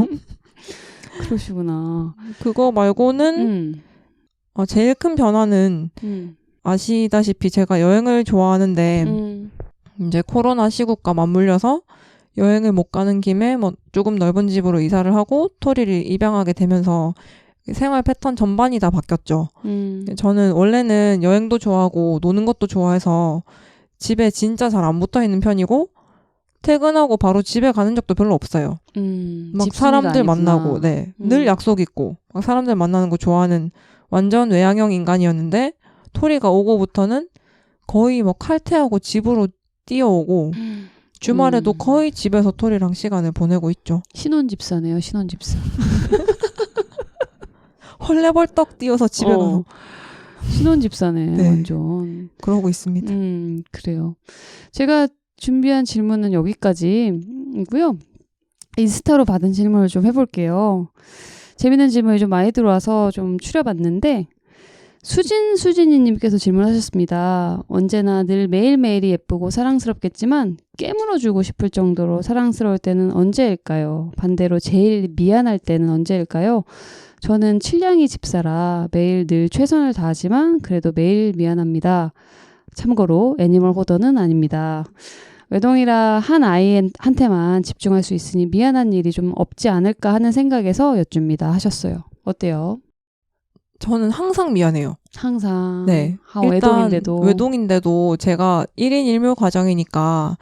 그러시구나. 그거 말고는 제일 큰 변화는 아시다시피 제가 여행을 좋아하는데 이제 코로나 시국과 맞물려서 여행을 못 가는 김에 뭐 조금 넓은 집으로 이사를 하고 토리를 입양하게 되면서 생활 패턴 전반이 다 바뀌었죠. 저는 원래는 여행도 좋아하고 노는 것도 좋아해서 집에 진짜 잘 안 붙어 있는 편이고 퇴근하고 바로 집에 가는 적도 별로 없어요. 막 사람들 만나고, 네, 늘 약속 있고 막 사람들 만나는 거 좋아하는 완전 외향형 인간이었는데 토리가 오고부터는 거의 뭐 칼퇴하고 집으로 뛰어오고 주말에도 거의 집에서 토리랑 시간을 보내고 있죠. 신혼집사네요, 신혼집사. 헐레벌떡 뛰어서 집에 가서 신혼집사네, 네. 완전. 그러고 있습니다. 그래요. 제가 준비한 질문은 여기까지이고요. 인스타로 받은 질문을 좀 해볼게요. 재밌는 질문이 좀 많이 들어와서 좀 추려봤는데 수진이님께서 질문하셨습니다. 언제나 늘 매일매일이 예쁘고 사랑스럽겠지만 깨물어주고 싶을 정도로 사랑스러울 때는 언제일까요? 반대로 제일 미안할 때는 언제일까요? 저는 칠량이 집사라 매일 늘 최선을 다하지만 그래도 매일 미안합니다. 참고로 애니멀 호더는 아닙니다. 외동이라 한 아이한테만 집중할 수 있으니 미안한 일이 좀 없지 않을까 하는 생각에서 여쭙니다 하셨어요. 어때요? 저는 항상 미안해요. 항상. 네. 일단 외동인데도 제가 1인 1묘 가정이니까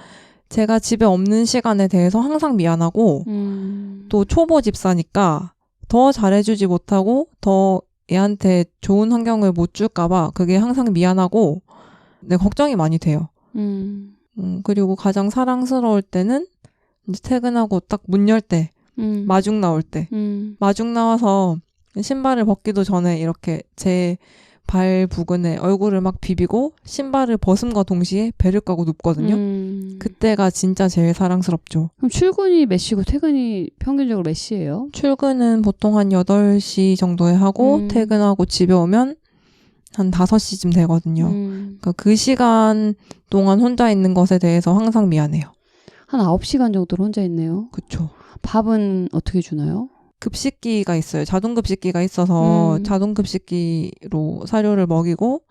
제가 집에 없는 시간에 대해서 항상 미안하고 또 초보 집사니까 더 잘해주지 못하고 더 애한테 좋은 환경을 못 줄까 봐 그게 항상 미안하고 네, 걱정이 많이 돼요. 그리고 가장 사랑스러울 때는 이제 퇴근하고 딱 문 열 때 마중 나올 때 마중 나와서 신발을 벗기도 전에 이렇게 제 발 부근에 얼굴을 막 비비고 신발을 벗음과 동시에 배를 까고 눕거든요. 그때가 진짜 제일 사랑스럽죠. 그럼 출근이 몇 시고 퇴근이 평균적으로 몇 시예요? 출근은 보통 한 8시 정도에 하고 퇴근하고 집에 오면 한 5시쯤 되거든요. 그러니까 그 시간 동안 혼자 있는 것에 대해서 항상 미안해요. 한 9시간 정도로 혼자 있네요. 그쵸. 밥은 어떻게 주나요? 급식기가 있어요. 자동급식기가 있어서 자동급식기로 사료를 먹이고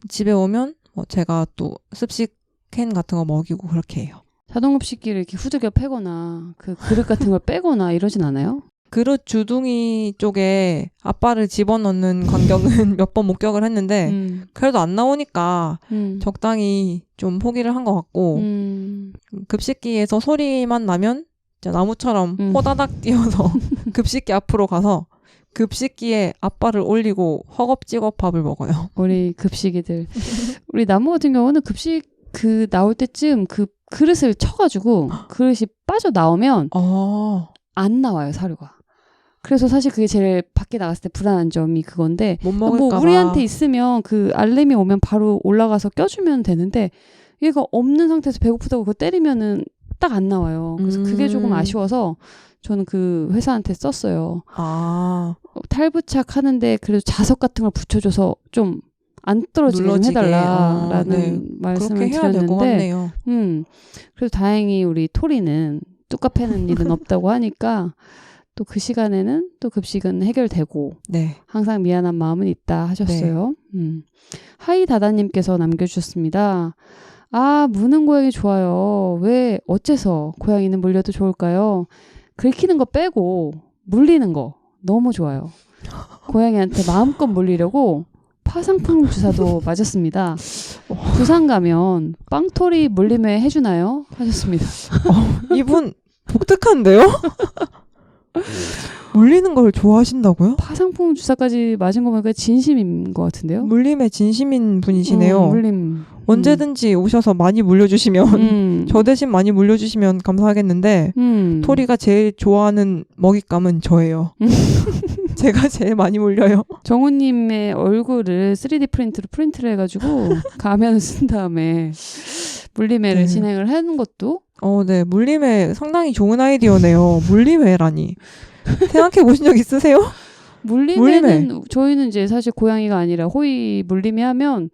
집에 오면 뭐 제가 또 습식캔 같은 거 먹이고 그렇게 해요. 자동급식기를 이렇게 후들겨 패거나 그 그릇 같은 걸 빼거나 이러진 않아요? 그릇 주둥이 쪽에 아빠를 집어넣는 광경은 몇 번 목격을 했는데 그래도 안 나오니까 적당히 좀 포기를 한 것 같고 급식기에서 소리만 나면 나무처럼 호다닥 뛰어서 급식기 앞으로 가서 급식기에 아빠를 올리고 허겁지겁 밥을 먹어요. 우리 급식이들. 우리 나무 같은 경우는 급식 그 나올 때쯤 그 그릇을 쳐가지고 그릇이 빠져나오면 안 나와요, 사료가. 그래서 사실 그게 제일 밖에 나갔을 때 불안한 점이 그건데 못 먹을까 봐. 우리한테 있으면 그 알림이 오면 바로 올라가서 껴주면 되는데 얘가 없는 상태에서 배고프다고 그거 때리면은 딱 안 나와요. 그래서 그게 조금 아쉬워서 저는 그 회사한테 썼어요. 탈부착 하는데 그래도 자석 같은 걸 붙여줘서 좀 안 떨어지게 좀 해달라라는 말씀을 그렇게 해야 될 것 드렸는데 같네요. 그래서 다행히 우리 토리는 뚜까 패는 일은 없다고 하니까 또 그 시간에는 또 급식은 해결되고 네. 항상 미안한 마음은 있다 하셨어요. 하이다다님께서 남겨주셨습니다. 아, 무는 고양이 좋아요. 왜 어째서 고양이는 물려도 좋을까요? 긁히는 거 빼고 물리는 거 너무 좋아요. 고양이한테 마음껏 물리려고 파상풍 주사도 맞았습니다. 부산 가면 빵토리 물림회 해주나요? 하셨습니다. 이분 독특한데요? 물리는 걸 좋아하신다고요? 파상풍 주사까지 맞은 거 보니까 진심인 것 같은데요? 물림에 진심인 분이시네요. 물림. 언제든지 오셔서 많이 물려주시면 저 대신 많이 물려주시면 감사하겠는데 토리가 제일 좋아하는 먹잇감은 저예요. 제가 제일 많이 물려요. 정우님의 얼굴을 3D 프린트로 프린트를 해가지고 가면을 쓴 다음에 물림회를 네. 진행을 하는 것도 네. 물림회 상당히 좋은 아이디어네요. 물림회라니. 생각해 보신 적 있으세요? 물림회는 저희는 이제 사실 고양이가 아니라 호의 물림회 하면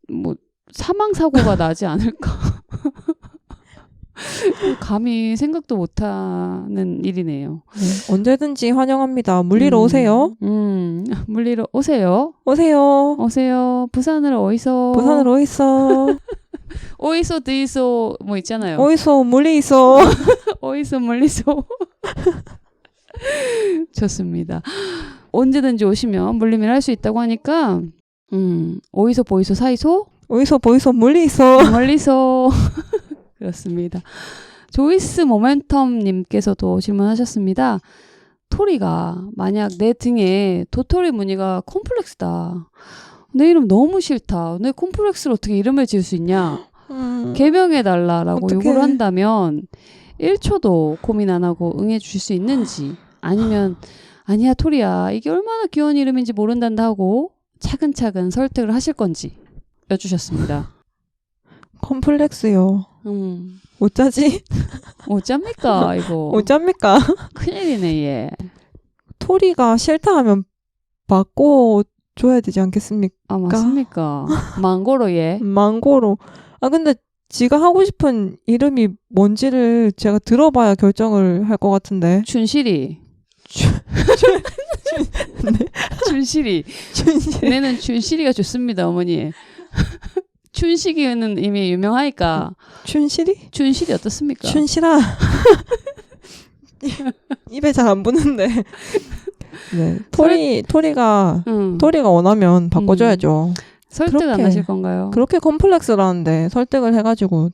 뭐 사망 사고가 나지 않을까. 감히 생각도 못하는 일이네요. 네, 언제든지 환영합니다. 물리러 오세요. 물리러 오세요. 오세요. 오세요. 부산으로 어디서? 부산으로 어딨어? 어디서 드이소 뭐 있잖아요. 어디서 물리 있어? 어디서 멀리서. 좋습니다. 언제든지 오시면 물림을 할 수 있다고 하니까 어디서 보이소 사이소? 어디서 보이소 물리 있어? 멀리서. 그렇습니다. 조이스 모멘텀님께서도 질문하셨습니다. 토리가 만약 내 등에 도토리 무늬가 콤플렉스다. 내 이름 너무 싫다. 내 콤플렉스를 어떻게 이름을 지을 수 있냐? 개명해달라라고 어떡해. 요구를 한다면 1초도 고민 안 하고 응해 주실 수 있는지 아니면 아니야 토리야 이게 얼마나 귀여운 이름인지 모른단다 하고 차근차근 설득을 하실 건지 여쭈셨습니다. 컴플렉스요. 어쩌지? 어쩝니까 이거. 어쩝니까? 큰일이네 얘. 토리가 싫다 하면 바꿔줘야 되지 않겠습니까? 아 맞습니까? 망고로 얘. 망고로. 근데 지가 하고 싶은 이름이 뭔지를 제가 들어봐야 결정을 할 것 같은데. 춘실이. 춘실이. 내는 춘실이가 좋습니다 어머니. 춘식이는 이미 유명하니까. 춘실이? 춘실이 어떻습니까? 춘실아. 입에 잘 안 붙는데. 네. 토리가 원하면 바꿔줘야죠. 설득 안 하실 건가요? 그렇게 컴플렉스라는데 설득을 해가지고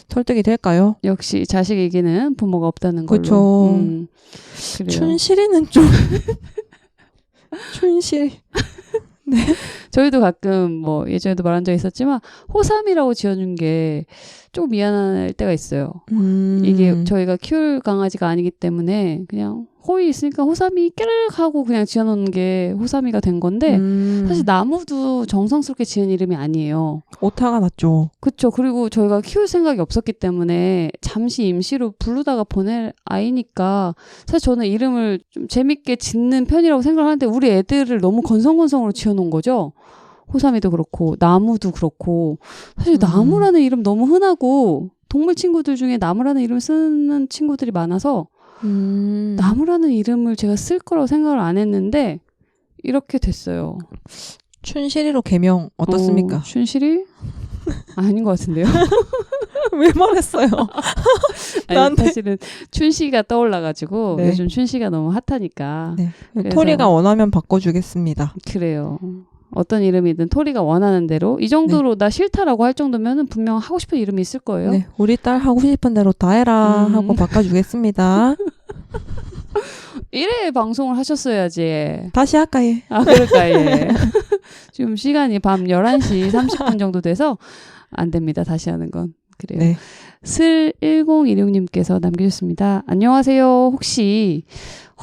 설득이 될까요? 역시 자식 이기는 부모가 없다는 걸로. 그렇죠. 그래요. 춘실이는 좀 춘실. 네. 저희도 가끔 뭐 예전에도 말한 적 있었지만 호삼이라고 지어준 게 좀 미안할 때가 있어요. 이게 저희가 키울 강아지가 아니기 때문에 그냥 호이 있으니까 호삼이 깨르륵 하고 그냥 지어놓는 게 호삼이가 된 건데 사실 나무도 정성스럽게 지은 이름이 아니에요. 오타가 났죠. 그렇죠. 그리고 저희가 키울 생각이 없었기 때문에 잠시 임시로 부르다가 보낼 아이니까 사실 저는 이름을 좀 재밌게 짓는 편이라고 생각하는데 우리 애들을 너무 건성건성으로 지어놓은 거죠. 호삼이도 그렇고 나무도 그렇고 사실 나무라는 이름 너무 흔하고 동물 친구들 중에 나무라는 이름 쓰는 친구들이 많아서 나무라는 이름을 제가 쓸 거라고 생각을 안 했는데 이렇게 됐어요. 춘실이로 개명 어떻습니까? 춘실이? 아닌 것 같은데요. 왜 말했어요? 아니, 나한테. 사실은 춘씨가 떠올라가지고 네. 요즘 춘씨가 너무 핫하니까. 네. 그래서- 토리가 원하면 바꿔주겠습니다. 그래요. 어떤 이름이든 토리가 원하는 대로 이 정도로 나 싫다라고 할 정도면은 분명 하고 싶은 이름이 있을 거예요. 네. 우리 딸 하고 싶은 대로 다 해라 하고 바꿔주겠습니다. 1회 방송을 하셨어야지. 다시 할까요? 아, 그럴까, 예. 지금 시간이 밤 11시 30분 정도 돼서 안 됩니다. 다시 하는 건. 그래요. 네. 슬1026님께서 남겨주셨습니다. 안녕하세요. 혹시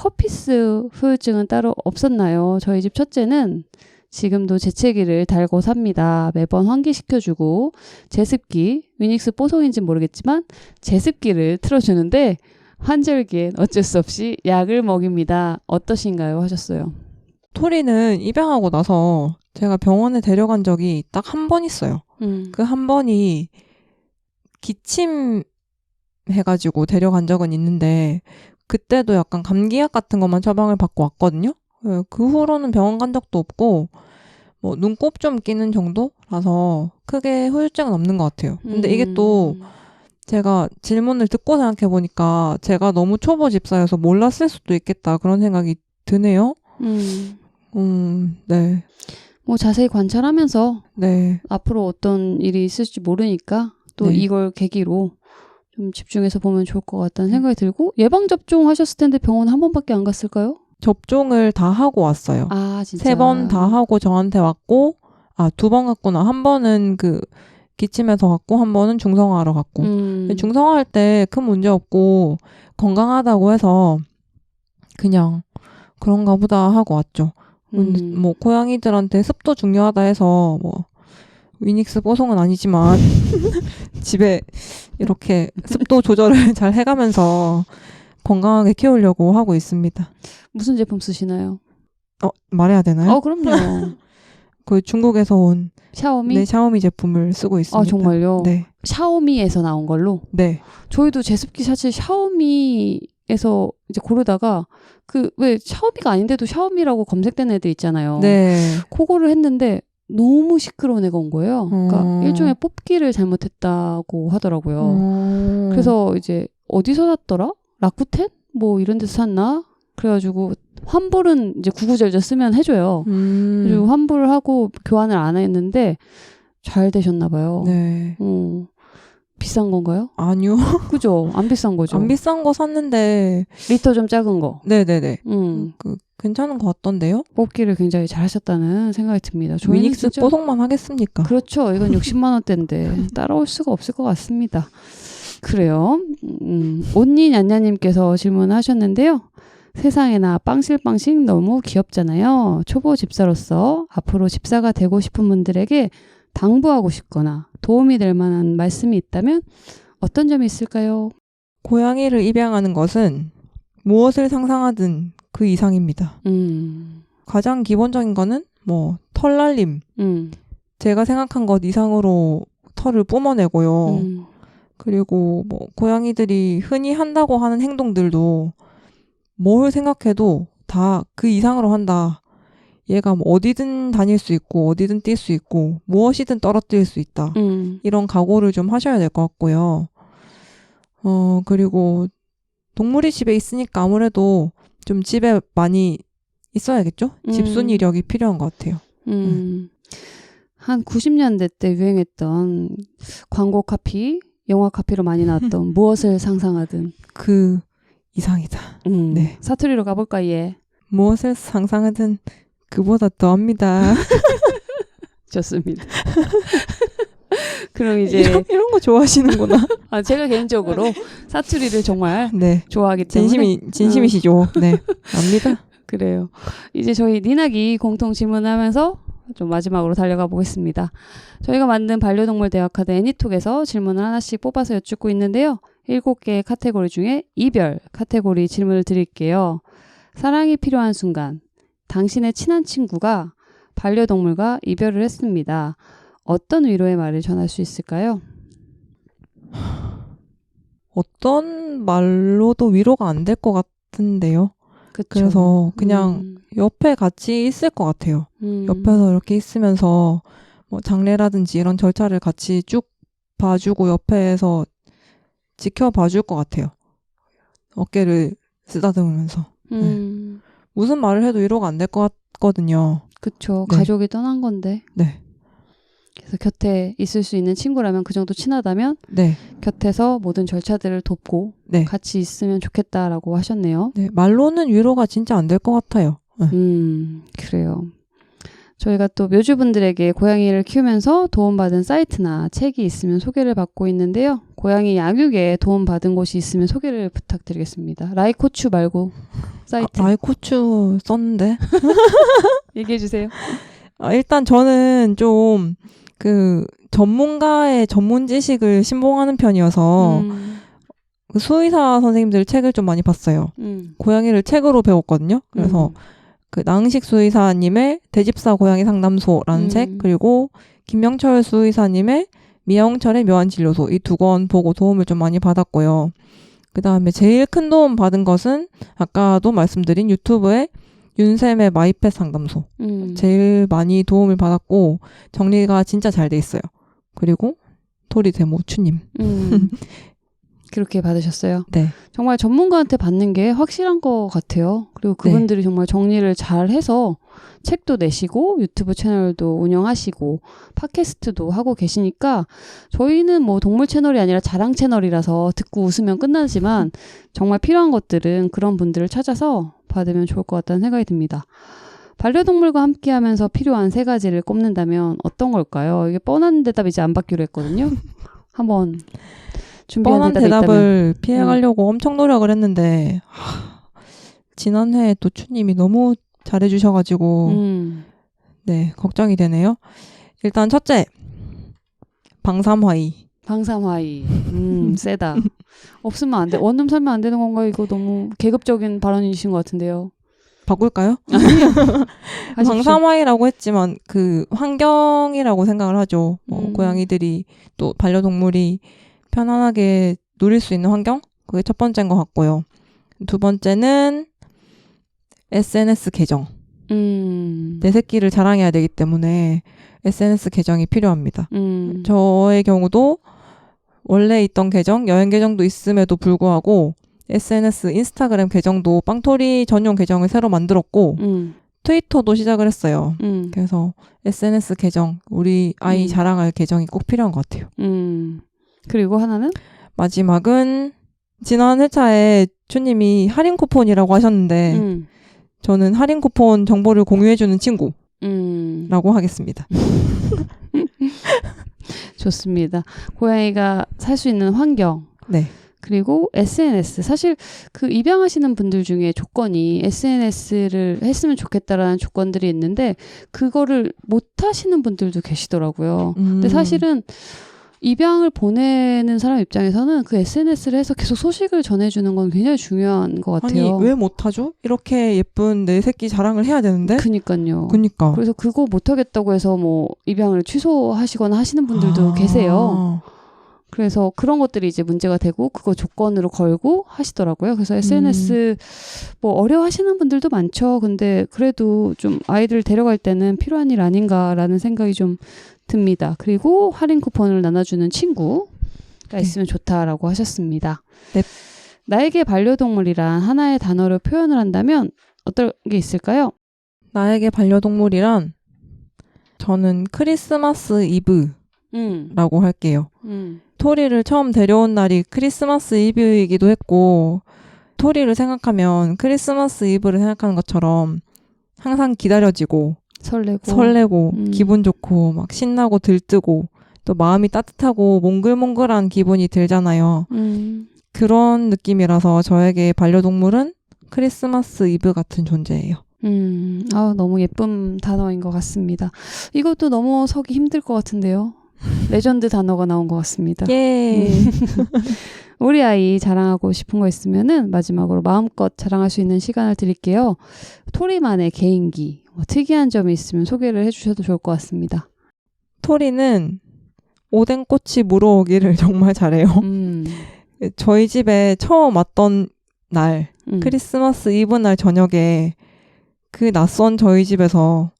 허피스 후유증은 따로 없었나요? 저희 집 첫째는 지금도 재채기를 달고 삽니다. 매번 환기시켜주고 제습기, 위닉스 뽀송인지 모르겠지만 제습기를 틀어주는데 환절기엔 어쩔 수 없이 약을 먹입니다. 어떠신가요? 하셨어요. 토리는 입양하고 나서 제가 병원에 데려간 적이 딱 한 번 있어요. 그 한 번이 기침 해가지고 데려간 적은 있는데 그때도 약간 감기약 같은 것만 처방을 받고 왔거든요. 그 후로는 병원 간 적도 없고 뭐 눈곱 좀 끼는 정도라서 크게 후유증은 없는 것 같아요. 근데 이게 또 제가 질문을 듣고 생각해보니까 제가 너무 초보 집사여서 몰랐을 수도 있겠다 그런 생각이 드네요. 네. 뭐 자세히 관찰하면서 네. 앞으로 어떤 일이 있을지 모르니까 또 네. 이걸 계기로 좀 집중해서 보면 좋을 것 같다는 생각이 들고 예방접종 하셨을 텐데 병원 한 번밖에 안 갔을까요? 접종을 다 하고 왔어요. 아, 진짜. 3번 다 하고 저한테 왔고 2번 갔구나. 한 번은 그 기침해서 갔고 한 번은 중성화하러 갔고 중성화할 때 큰 문제 없고 건강하다고 해서 그냥 그런가 보다 하고 왔죠. 뭐 고양이들한테 습도 중요하다 해서 뭐 위닉스 뽀송은 아니지만 집에 이렇게 습도 조절을 잘 해가면서 건강하게 키우려고 하고 있습니다. 무슨 제품 쓰시나요? 말해야 되나요? 그럼요. 그 중국에서 온 샤오미? 네, 샤오미 제품을 쓰고 있습니다. 아, 정말요? 네. 샤오미에서 나온 걸로? 네. 저희도 제습기 사실 샤오미에서 이제 고르다가 왜 샤오미가 아닌데도 샤오미라고 검색되는 애들 있잖아요. 네. 그거를 했는데 너무 시끄러운 애가 온 거예요. 그러니까 일종의 뽑기를 잘못했다고 하더라고요. 그래서 이제 어디서 샀더라? 라쿠텐? 뭐 이런 데서 샀나? 그래가지고 환불은 이제 구구절절 쓰면 해줘요. 그리고 환불을 하고 교환을 안 했는데 잘 되셨나 봐요. 네. 비싼 건가요? 아니요. 그죠? 안 비싼 거죠? 안 비싼 거 샀는데 리터 좀 작은 거. 네네네. 괜찮은 것 같던데요? 뽑기를 굉장히 잘 하셨다는 생각이 듭니다. 위닉스 뽀송만 하겠습니까? 그렇죠. 이건 60만 원대인데 따라올 수가 없을 것 같습니다. 그래요. 온니 냔냐님께서 질문하셨는데요. 세상에나 빵실빵실 너무 귀엽잖아요. 초보 집사로서 앞으로 집사가 되고 싶은 분들에게 당부하고 싶거나 도움이 될 만한 말씀이 있다면 어떤 점이 있을까요? 고양이를 입양하는 것은 무엇을 상상하든 그 이상입니다. 가장 기본적인 거는 뭐 털날림. 제가 생각한 것 이상으로 털을 뿜어내고요. 그리고 뭐 고양이들이 흔히 한다고 하는 행동들도 뭘 생각해도 다 그 이상으로 한다. 얘가 뭐 어디든 다닐 수 있고 어디든 뛸 수 있고 무엇이든 떨어뜨릴 수 있다. 이런 각오를 좀 하셔야 될 것 같고요. 그리고 동물이 집에 있으니까 아무래도 좀 집에 많이 있어야겠죠? 집순이력이 필요한 것 같아요. 한 90년대 때 유행했던 광고 카피, 영화 카피로 많이 나왔던 무엇을 상상하든 그 이상이다. 네. 사투리로 가볼까 예. 무엇을 상상하든 그보다 더합니다. 좋습니다. 그럼 이제 이런 거 좋아하시는구나. 제가 개인적으로 사투리를 정말 네. 좋아하기 때문에 진심이시죠. 네, 압니다. 그래요. 이제 저희 니나기 공통 질문하면서 좀 마지막으로 달려가 보겠습니다. 저희가 만든 반려동물 대화카드 애니톡에서 질문을 하나씩 뽑아서 여쭙고 있는데요. 7개의 카테고리 중에 이별 카테고리 질문을 드릴게요. 사랑이 필요한 순간, 당신의 친한 친구가 반려동물과 이별을 했습니다. 어떤 위로의 말을 전할 수 있을까요? 어떤 말로도 위로가 안 될 것 같은데요. 그쵸. 그래서 그냥 옆에 같이 있을 것 같아요. 옆에서 이렇게 있으면서 뭐 장례라든지 이런 절차를 같이 쭉 봐주고 옆에서 지켜봐줄 것 같아요. 어깨를 쓰다듬으면서. 무슨 말을 해도 위로가 안 될 것 같거든요. 그쵸. 네. 가족이 떠난 건데. 네. 그래서 곁에 있을 수 있는 친구라면 그 정도 친하다면 네. 곁에서 모든 절차들을 돕고 네. 같이 있으면 좋겠다라고 하셨네요. 네. 말로는 위로가 진짜 안 될 것 같아요. 그래요. 저희가 또 묘주분들에게 고양이를 키우면서 도움받은 사이트나 책이 있으면 소개를 받고 있는데요. 고양이 양육에 도움받은 곳이 있으면 소개를 부탁드리겠습니다. 라이코추 말고 사이트. 라이코추 썼는데. 얘기해주세요. 일단 저는 좀 그 전문가의 전문 지식을 신봉하는 편이어서 그 수의사 선생님들 책을 좀 많이 봤어요. 고양이를 책으로 배웠거든요. 그래서 그 낭식 수의사님의 대집사 고양이 상담소라는 책, 그리고 김명철 수의사님의 미영철의 묘한 진료소, 이 2권 보고 도움을 좀 많이 받았고요. 그 다음에 제일 큰 도움 받은 것은 아까도 말씀드린 유튜브의 윤쌤의 마이펫 상담소. 제일 많이 도움을 받았고 정리가 진짜 잘 돼 있어요. 그리고 토리 데모 추님. 그렇게 받으셨어요? 네. 정말 전문가한테 받는 게 확실한 것 같아요. 그리고 그분들이 정말 정리를 잘 해서 책도 내시고 유튜브 채널도 운영하시고 팟캐스트도 하고 계시니까 저희는 뭐 동물 채널이 아니라 자랑 채널이라서 듣고 웃으면 끝나지만 정말 필요한 것들은 그런 분들을 찾아서 받으면 좋을 것 같다는 생각이 듭니다. 반려동물과 함께하면서 필요한 3가지를 꼽는다면 어떤 걸까요? 이게 뻔한 대답 이제 안 받기로 했거든요. 한번 준비한 뻔한 대답이 대답을 있다면. 피해가려고 엄청 노력을 했는데 지난해 노추님이 너무 잘해주셔가지고 네, 걱정이 되네요. 일단 첫째, 방삼화이. 방삼화이. 세다. 없으면 안 돼. 원룸 살면 안 되는 건가요? 이거 너무 계급적인 발언이신 것 같은데요. 바꿀까요? 방삼화이라고 했지만 그 환경이라고 생각을 하죠. 고양이들이 또 반려동물이 편안하게 누릴 수 있는 환경? 그게 첫 번째인 것 같고요. 두 번째는 SNS 계정. 내 새끼를 자랑해야 되기 때문에 SNS 계정이 필요합니다. 저의 경우도 원래 있던 계정, 여행 계정도 있음에도 불구하고 SNS, 인스타그램 계정도 빵토리 전용 계정을 새로 만들었고 트위터도 시작을 했어요. 그래서 SNS 계정, 우리 아이 자랑할 계정이 꼭 필요한 것 같아요. 그리고 하나는? 마지막은 지난 회차에 추님이 할인 쿠폰이라고 하셨는데 저는 할인 쿠폰 정보를 공유해주는 친구라고 하겠습니다. 좋습니다. 고양이가 살 수 있는 환경. 네. 그리고 SNS. 사실 그 입양하시는 분들 중에 조건이 SNS를 했으면 좋겠다라는 조건들이 있는데 그거를 못 하시는 분들도 계시더라고요. 근데 사실은 입양을 보내는 사람 입장에서는 그 SNS를 해서 계속 소식을 전해주는 건 굉장히 중요한 것 같아요. 아니 왜 못하죠? 이렇게 예쁜 내 새끼 자랑을 해야 되는데? 그니까요. 그니까. 그래서 그거 못하겠다고 해서 뭐 입양을 취소하시거나 하시는 분들도 계세요. 그래서 그런 것들이 이제 문제가 되고 그거 조건으로 걸고 하시더라고요. 그래서 SNS 뭐 어려워하시는 분들도 많죠. 근데 그래도 좀 아이들 데려갈 때는 필요한 일 아닌가라는 생각이 좀 듭니다. 그리고 할인 쿠폰을 나눠주는 친구가 있으면 좋다라고 하셨습니다. 네. 나에게 반려동물이란 하나의 단어로 표현을 한다면 어떤 게 있을까요? 나에게 반려동물이란 저는 크리스마스 이브라고 할게요. 토리를 처음 데려온 날이 크리스마스 이브이기도 했고 토리를 생각하면 크리스마스 이브를 생각하는 것처럼 항상 기다려지고 설레고 기분 좋고 막 신나고 들뜨고 또 마음이 따뜻하고 몽글몽글한 기분이 들잖아요. 그런 느낌이라서 저에게 반려동물은 크리스마스 이브 같은 존재예요. 너무 예쁜 단어인 것 같습니다. 이것도 넘어서기 힘들 것 같은데요. 레전드 단어가 나온 것 같습니다. 예. 우리 아이 자랑하고 싶은 거 있으면은 마지막으로 마음껏 자랑할 수 있는 시간을 드릴게요. 토리만의 개인기, 특이한 점이 있으면 소개를 해주셔도 좋을 것 같습니다. 토리는 오뎅꼬치 물어오기를 정말 잘해요. 저희 집에 처음 왔던 날, 크리스마스 이브 날 저녁에 그 낯선 저희 집에서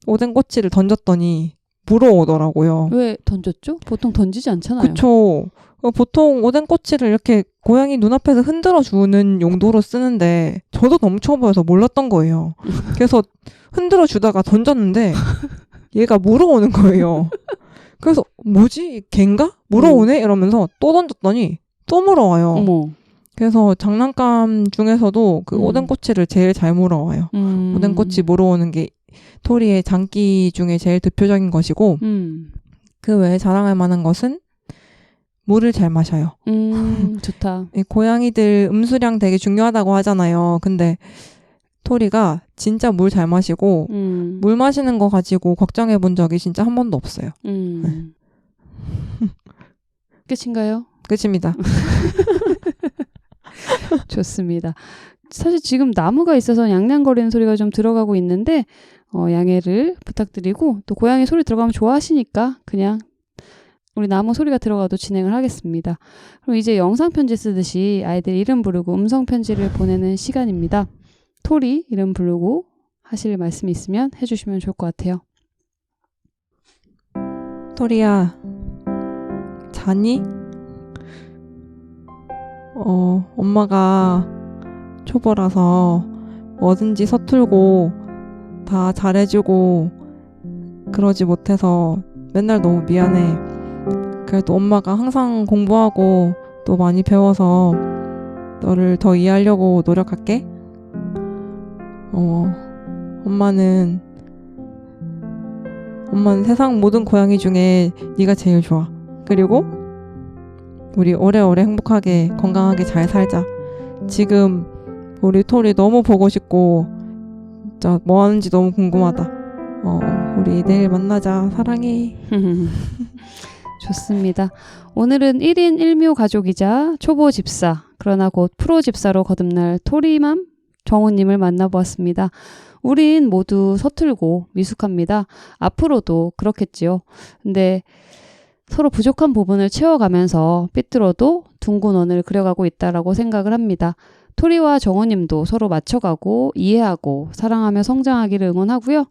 오뎅꼬치를 던졌더니 물어오더라고요. 왜 던졌죠? 보통 던지지 않잖아요. 그쵸. 보통 오뎅꼬치를 이렇게 고양이 눈앞에서 흔들어 주는 용도로 쓰는데 저도 너무 처음 보여서 몰랐던 거예요. 그래서 흔들어 주다가 던졌는데 얘가 물어오는 거예요. 그래서 뭐지? 걘가? 물어오네? 이러면서 또 던졌더니 또 물어와요. 어머. 그래서 장난감 중에서도 그 오뎅꼬치를 제일 잘 물어와요. 오뎅꼬치 물어오는 게 토리의 장기 중에 제일 대표적인 것이고 그 외에 자랑할 만한 것은 물을 잘 마셔요. 좋다. 고양이들 음수량 되게 중요하다고 하잖아요. 근데 토리가 진짜 물 잘 마시고 물 마시는 거 가지고 걱정해 본 적이 진짜 한 번도 없어요. 네. 끝인가요? 끝입니다. 좋습니다. 사실 지금 나무가 있어서 냥냥거리는 소리가 좀 들어가고 있는데 양해를 부탁드리고 또 고양이 소리 들어가면 좋아하시니까 그냥 우리 나무 소리가 들어가도 진행을 하겠습니다. 그럼 이제 영상 편지 쓰듯이 아이들 이름 부르고 음성 편지를 보내는 시간입니다. 토리 이름 부르고 하실 말씀이 있으면 해주시면 좋을 것 같아요. 토리야, 자니? 엄마가 초보라서 뭐든지 서툴고 다 잘해주고 그러지 못해서 맨날 너무 미안해. 그래도 엄마가 항상 공부하고 또 많이 배워서 너를 더 이해하려고 노력할게. 엄마는 세상 모든 고양이 중에 네가 제일 좋아. 그리고 우리 오래오래 행복하게 건강하게 잘 살자. 지금 우리 토리 너무 보고 싶고 진짜 뭐 하는지 너무 궁금하다. 우리 내일 만나자. 사랑해. 좋습니다. 오늘은 1인 1묘 가족이자 초보 집사, 그러나 곧 프로 집사로 거듭날 토리맘 정우님을 만나보았습니다. 우린 모두 서툴고 미숙합니다. 앞으로도 그렇겠지요. 근데 서로 부족한 부분을 채워가면서 삐뚤어도 둥근 원을 그려가고 있다라고 생각을 합니다. 토리와 정우님도 서로 맞춰가고 이해하고 사랑하며 성장하기를 응원하고요.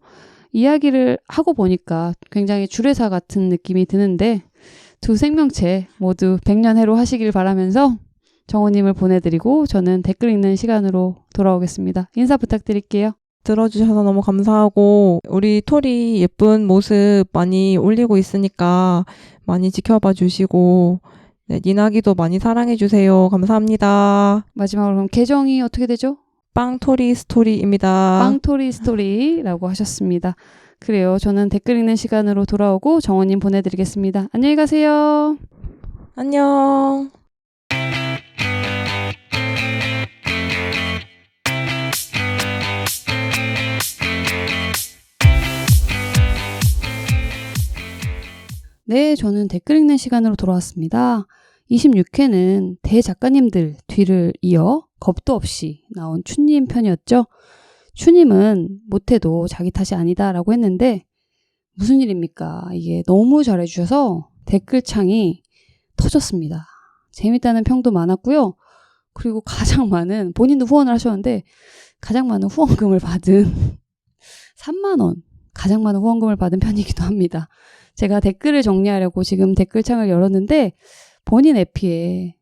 이야기를 하고 보니까 굉장히 주례사 같은 느낌이 드는데 두 생명체 모두 백년해로 하시길 바라면서 정우님을 보내드리고 저는 댓글 읽는 시간으로 돌아오겠습니다. 인사 부탁드릴게요. 들어주셔서 너무 감사하고 우리 토리 예쁜 모습 많이 올리고 있으니까 많이 지켜봐 주시고 네, 니나기도 많이 사랑해 주세요. 감사합니다. 마지막으로 그럼 계정이 어떻게 되죠? 빵토리 스토리입니다. 빵토리 스토리라고 하셨습니다. 그래요. 저는 댓글 읽는 시간으로 돌아오고 정원님 보내드리겠습니다. 안녕히 가세요. 안녕. 네, 저는 댓글 읽는 시간으로 돌아왔습니다. 26회는 대작가님들 뒤를 이어 겁도 없이 나온 추님 편이었죠. 추님은 못해도 자기 탓이 아니다라고 했는데 무슨 일입니까? 이게 너무 잘해주셔서 댓글창이 터졌습니다. 재밌다는 평도 많았고요. 그리고 가장 많은, 본인도 후원을 하셨는데 가장 많은 후원금을 받은 3만 원, 가장 많은 후원금을 받은 편이기도 합니다. 제가 댓글을 정리하려고 지금 댓글창을 열었는데 본인 에피에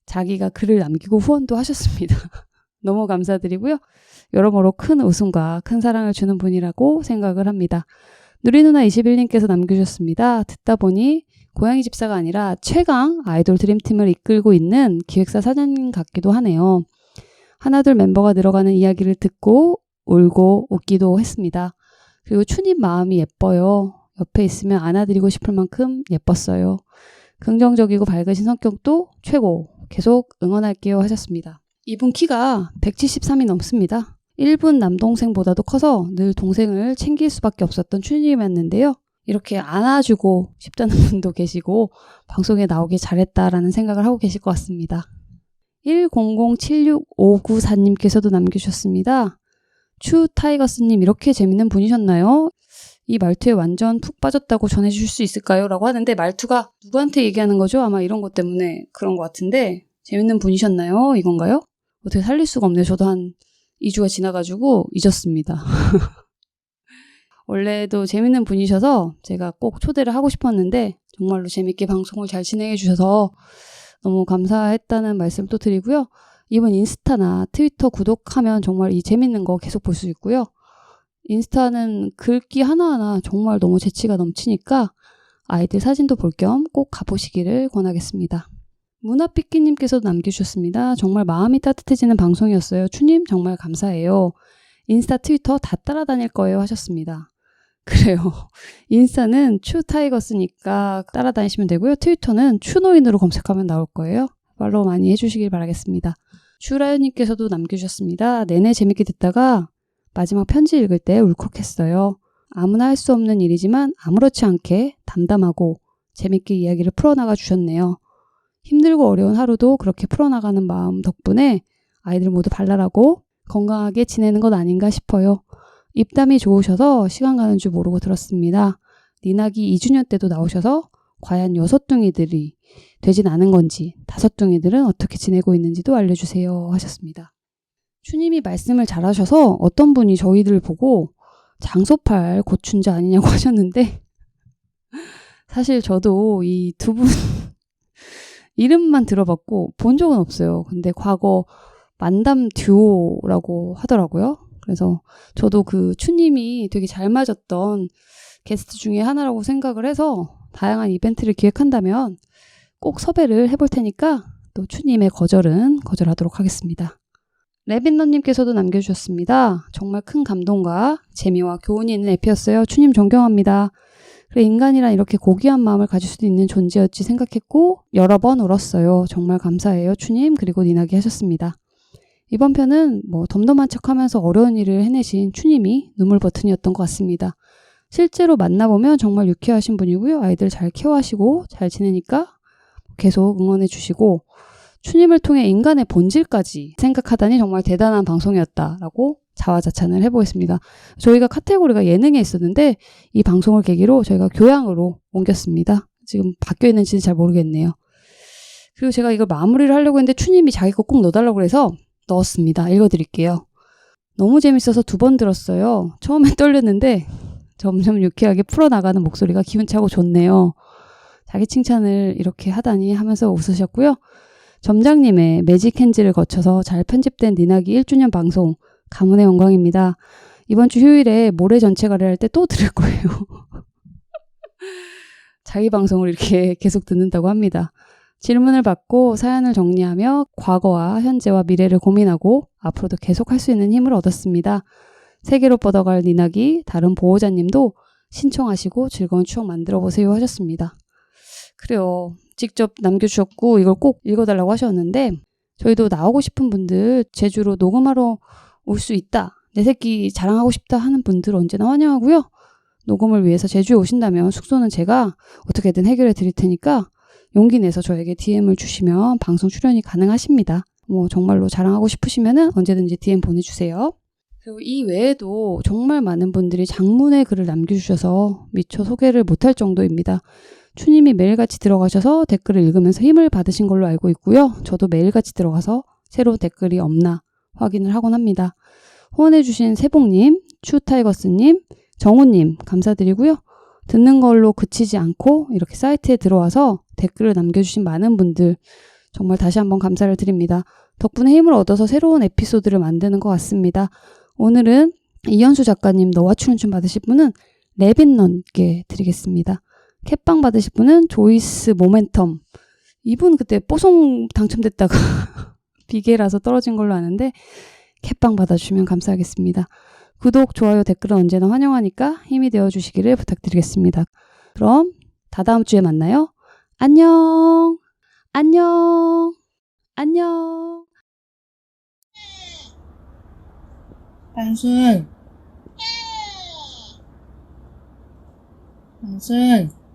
자기가 글을 남기고 후원도 하셨습니다. 너무 감사드리고요. 여러모로 큰 웃음과 큰 사랑을 주는 분이라고 생각을 합니다. 누리누나21님께서 남겨주셨습니다. 듣다 보니 고양이 집사가 아니라 최강 아이돌 드림팀을 이끌고 있는 기획사 사장님 같기도 하네요. 하나둘 멤버가 늘어가는 이야기를 듣고 울고 웃기도 했습니다. 그리고 추님 마음이 예뻐요. 옆에 있으면 안아드리고 싶을 만큼 예뻤어요. 긍정적이고 밝으신 성격도 최고. 계속 응원할게요 하셨습니다. 이분 키가 173이 넘습니다. 1분 남동생보다도 커서 늘 동생을 챙길 수밖에 없었던 추님이었는데요. 이렇게 안아주고 싶다는 분도 계시고 방송에 나오길 잘했다라는 생각을 하고 계실 것 같습니다. 100765994님께서도 남겨주셨습니다. 추 타이거스님 이렇게 재밌는 분이셨나요? 이 말투에 완전 푹 빠졌다고 전해주실 수 있을까요? 라고 하는데 말투가 누구한테 얘기하는 거죠? 아마 이런 것 때문에 그런 것 같은데 재밌는 분이셨나요? 이건가요? 어떻게 살릴 수가 없네요. 저도 한 2주가 지나가지고 잊었습니다. 원래도 재밌는 분이셔서 제가 꼭 초대를 하고 싶었는데 정말로 재밌게 방송을 잘 진행해 주셔서 너무 감사했다는 말씀 또 드리고요. 이번 인스타나 트위터 구독하면 정말 이 재밌는 거 계속 볼 수 있고요. 인스타는 글귀 하나하나 정말 너무 재치가 넘치니까 아이들 사진도 볼 겸 꼭 가보시기를 권하겠습니다. 문화삐끼님께서도 남겨주셨습니다. 정말 마음이 따뜻해지는 방송이었어요. 추님 정말 감사해요. 인스타 트위터 다 따라다닐 거예요 하셨습니다. 그래요. 인스타는 추타이거스니까 따라다니시면 되고요. 트위터는 추노인으로 검색하면 나올 거예요. 팔로우 많이 해주시길 바라겠습니다. 추라연님께서도 남겨주셨습니다. 내내 재밌게 듣다가 마지막 편지 읽을 때 울컥했어요. 아무나 할 수 없는 일이지만 아무렇지 않게 담담하고 재밌게 이야기를 풀어나가 주셨네요. 힘들고 어려운 하루도 그렇게 풀어나가는 마음 덕분에 아이들 모두 발랄하고 건강하게 지내는 것 아닌가 싶어요. 입담이 좋으셔서 시간 가는 줄 모르고 들었습니다. 니나기 2주년 때도 나오셔서 과연 6둥이들이 되진 않은 건지 5둥이들은 어떻게 지내고 있는지도 알려주세요 하셨습니다. 추님이 말씀을 잘하셔서 어떤 분이 저희들 보고 장소팔 고춘자 아니냐고 하셨는데 사실 저도 이 두 분 이름만 들어봤고 본 적은 없어요. 근데 과거 만담 듀오라고 하더라고요. 그래서 저도 그 추님이 되게 잘 맞았던 게스트 중에 하나라고 생각을 해서 다양한 이벤트를 기획한다면 꼭 섭외를 해볼 테니까 또 추님의 거절은 거절하도록 하겠습니다. 레빈너님께서도 남겨주셨습니다. 정말 큰 감동과 재미와 교훈이 있는 에피였어요. 추님 존경합니다. 그래, 인간이란 이렇게 고귀한 마음을 가질 수도 있는 존재였지 생각했고 여러 번 울었어요. 정말 감사해요. 추님. 그리고 니나기 하셨습니다. 이번 편은 덤덤한 척하면서 어려운 일을 해내신 추님이 눈물 버튼이었던 것 같습니다. 실제로 만나보면 정말 유쾌하신 분이고요. 아이들 잘 케어하시고 잘 지내니까 계속 응원해 주시고 추님을 통해 인간의 본질까지 생각하다니 정말 대단한 방송이었다라고 자화자찬을 해보겠습니다. 저희가 카테고리가 예능에 있었는데 이 방송을 계기로 저희가 교양으로 옮겼습니다. 지금 바뀌어 있는지는 잘 모르겠네요. 그리고 제가 이걸 마무리를 하려고 했는데 추님이 자기 거 꼭 넣어달라고 해서 넣었습니다. 읽어드릴게요. 너무 재밌어서 2번 들었어요. 처음엔 떨렸는데 점점 유쾌하게 풀어나가는 목소리가 기운차고 좋네요. 자기 칭찬을 이렇게 하다니 하면서 웃으셨고요. 점장님의 매직 핸즈를 거쳐서 잘 편집된 니나기 1주년 방송 가문의 영광입니다. 이번 주 휴일에 모래 전체가를 할 때 또 들을 거예요. 자기 방송을 이렇게 계속 듣는다고 합니다. 질문을 받고 사연을 정리하며 과거와 현재와 미래를 고민하고 앞으로도 계속 할 수 있는 힘을 얻었습니다. 세계로 뻗어갈 니나기 다른 보호자님도 신청하시고 즐거운 추억 만들어 보세요 하셨습니다. 그래요. 직접 남겨주셨고 이걸 꼭 읽어달라고 하셨는데 저희도 나오고 싶은 분들 제주로 녹음하러 올 수 있다. 내 새끼 자랑하고 싶다 하는 분들 언제나 환영하고요. 녹음을 위해서 제주에 오신다면 숙소는 제가 어떻게든 해결해 드릴 테니까 용기 내서 저에게 DM을 주시면 방송 출연이 가능하십니다. 정말로 자랑하고 싶으시면 언제든지 DM 보내주세요. 그리고 이 외에도 정말 많은 분들이 장문의 글을 남겨주셔서 미처 소개를 못할 정도입니다. 추님이 매일같이 들어가셔서 댓글을 읽으면서 힘을 받으신 걸로 알고 있고요. 저도 매일같이 들어가서 새로운 댓글이 없나 확인을 하곤 합니다. 후원해주신 세봉님, 추타이거스님, 정우님 감사드리고요. 듣는 걸로 그치지 않고 이렇게 사이트에 들어와서 댓글을 남겨주신 많은 분들 정말 다시 한번 감사를 드립니다. 덕분에 힘을 얻어서 새로운 에피소드를 만드는 것 같습니다. 오늘은 이현수 작가님 너와 출연준 받으실 분은 레빈넌께 드리겠습니다. 캣빵 받으실 분은 조이스 모멘텀. 이분 그때 뽀송 당첨됐다가 비계라서 떨어진 걸로 아는데 캣빵 받아주시면 감사하겠습니다. 구독, 좋아요, 댓글은 언제나 환영하니까 힘이 되어주시기를 부탁드리겠습니다. 그럼 다다음 주에 만나요. 안녕. 안녕. 안녕. 방순, 방순.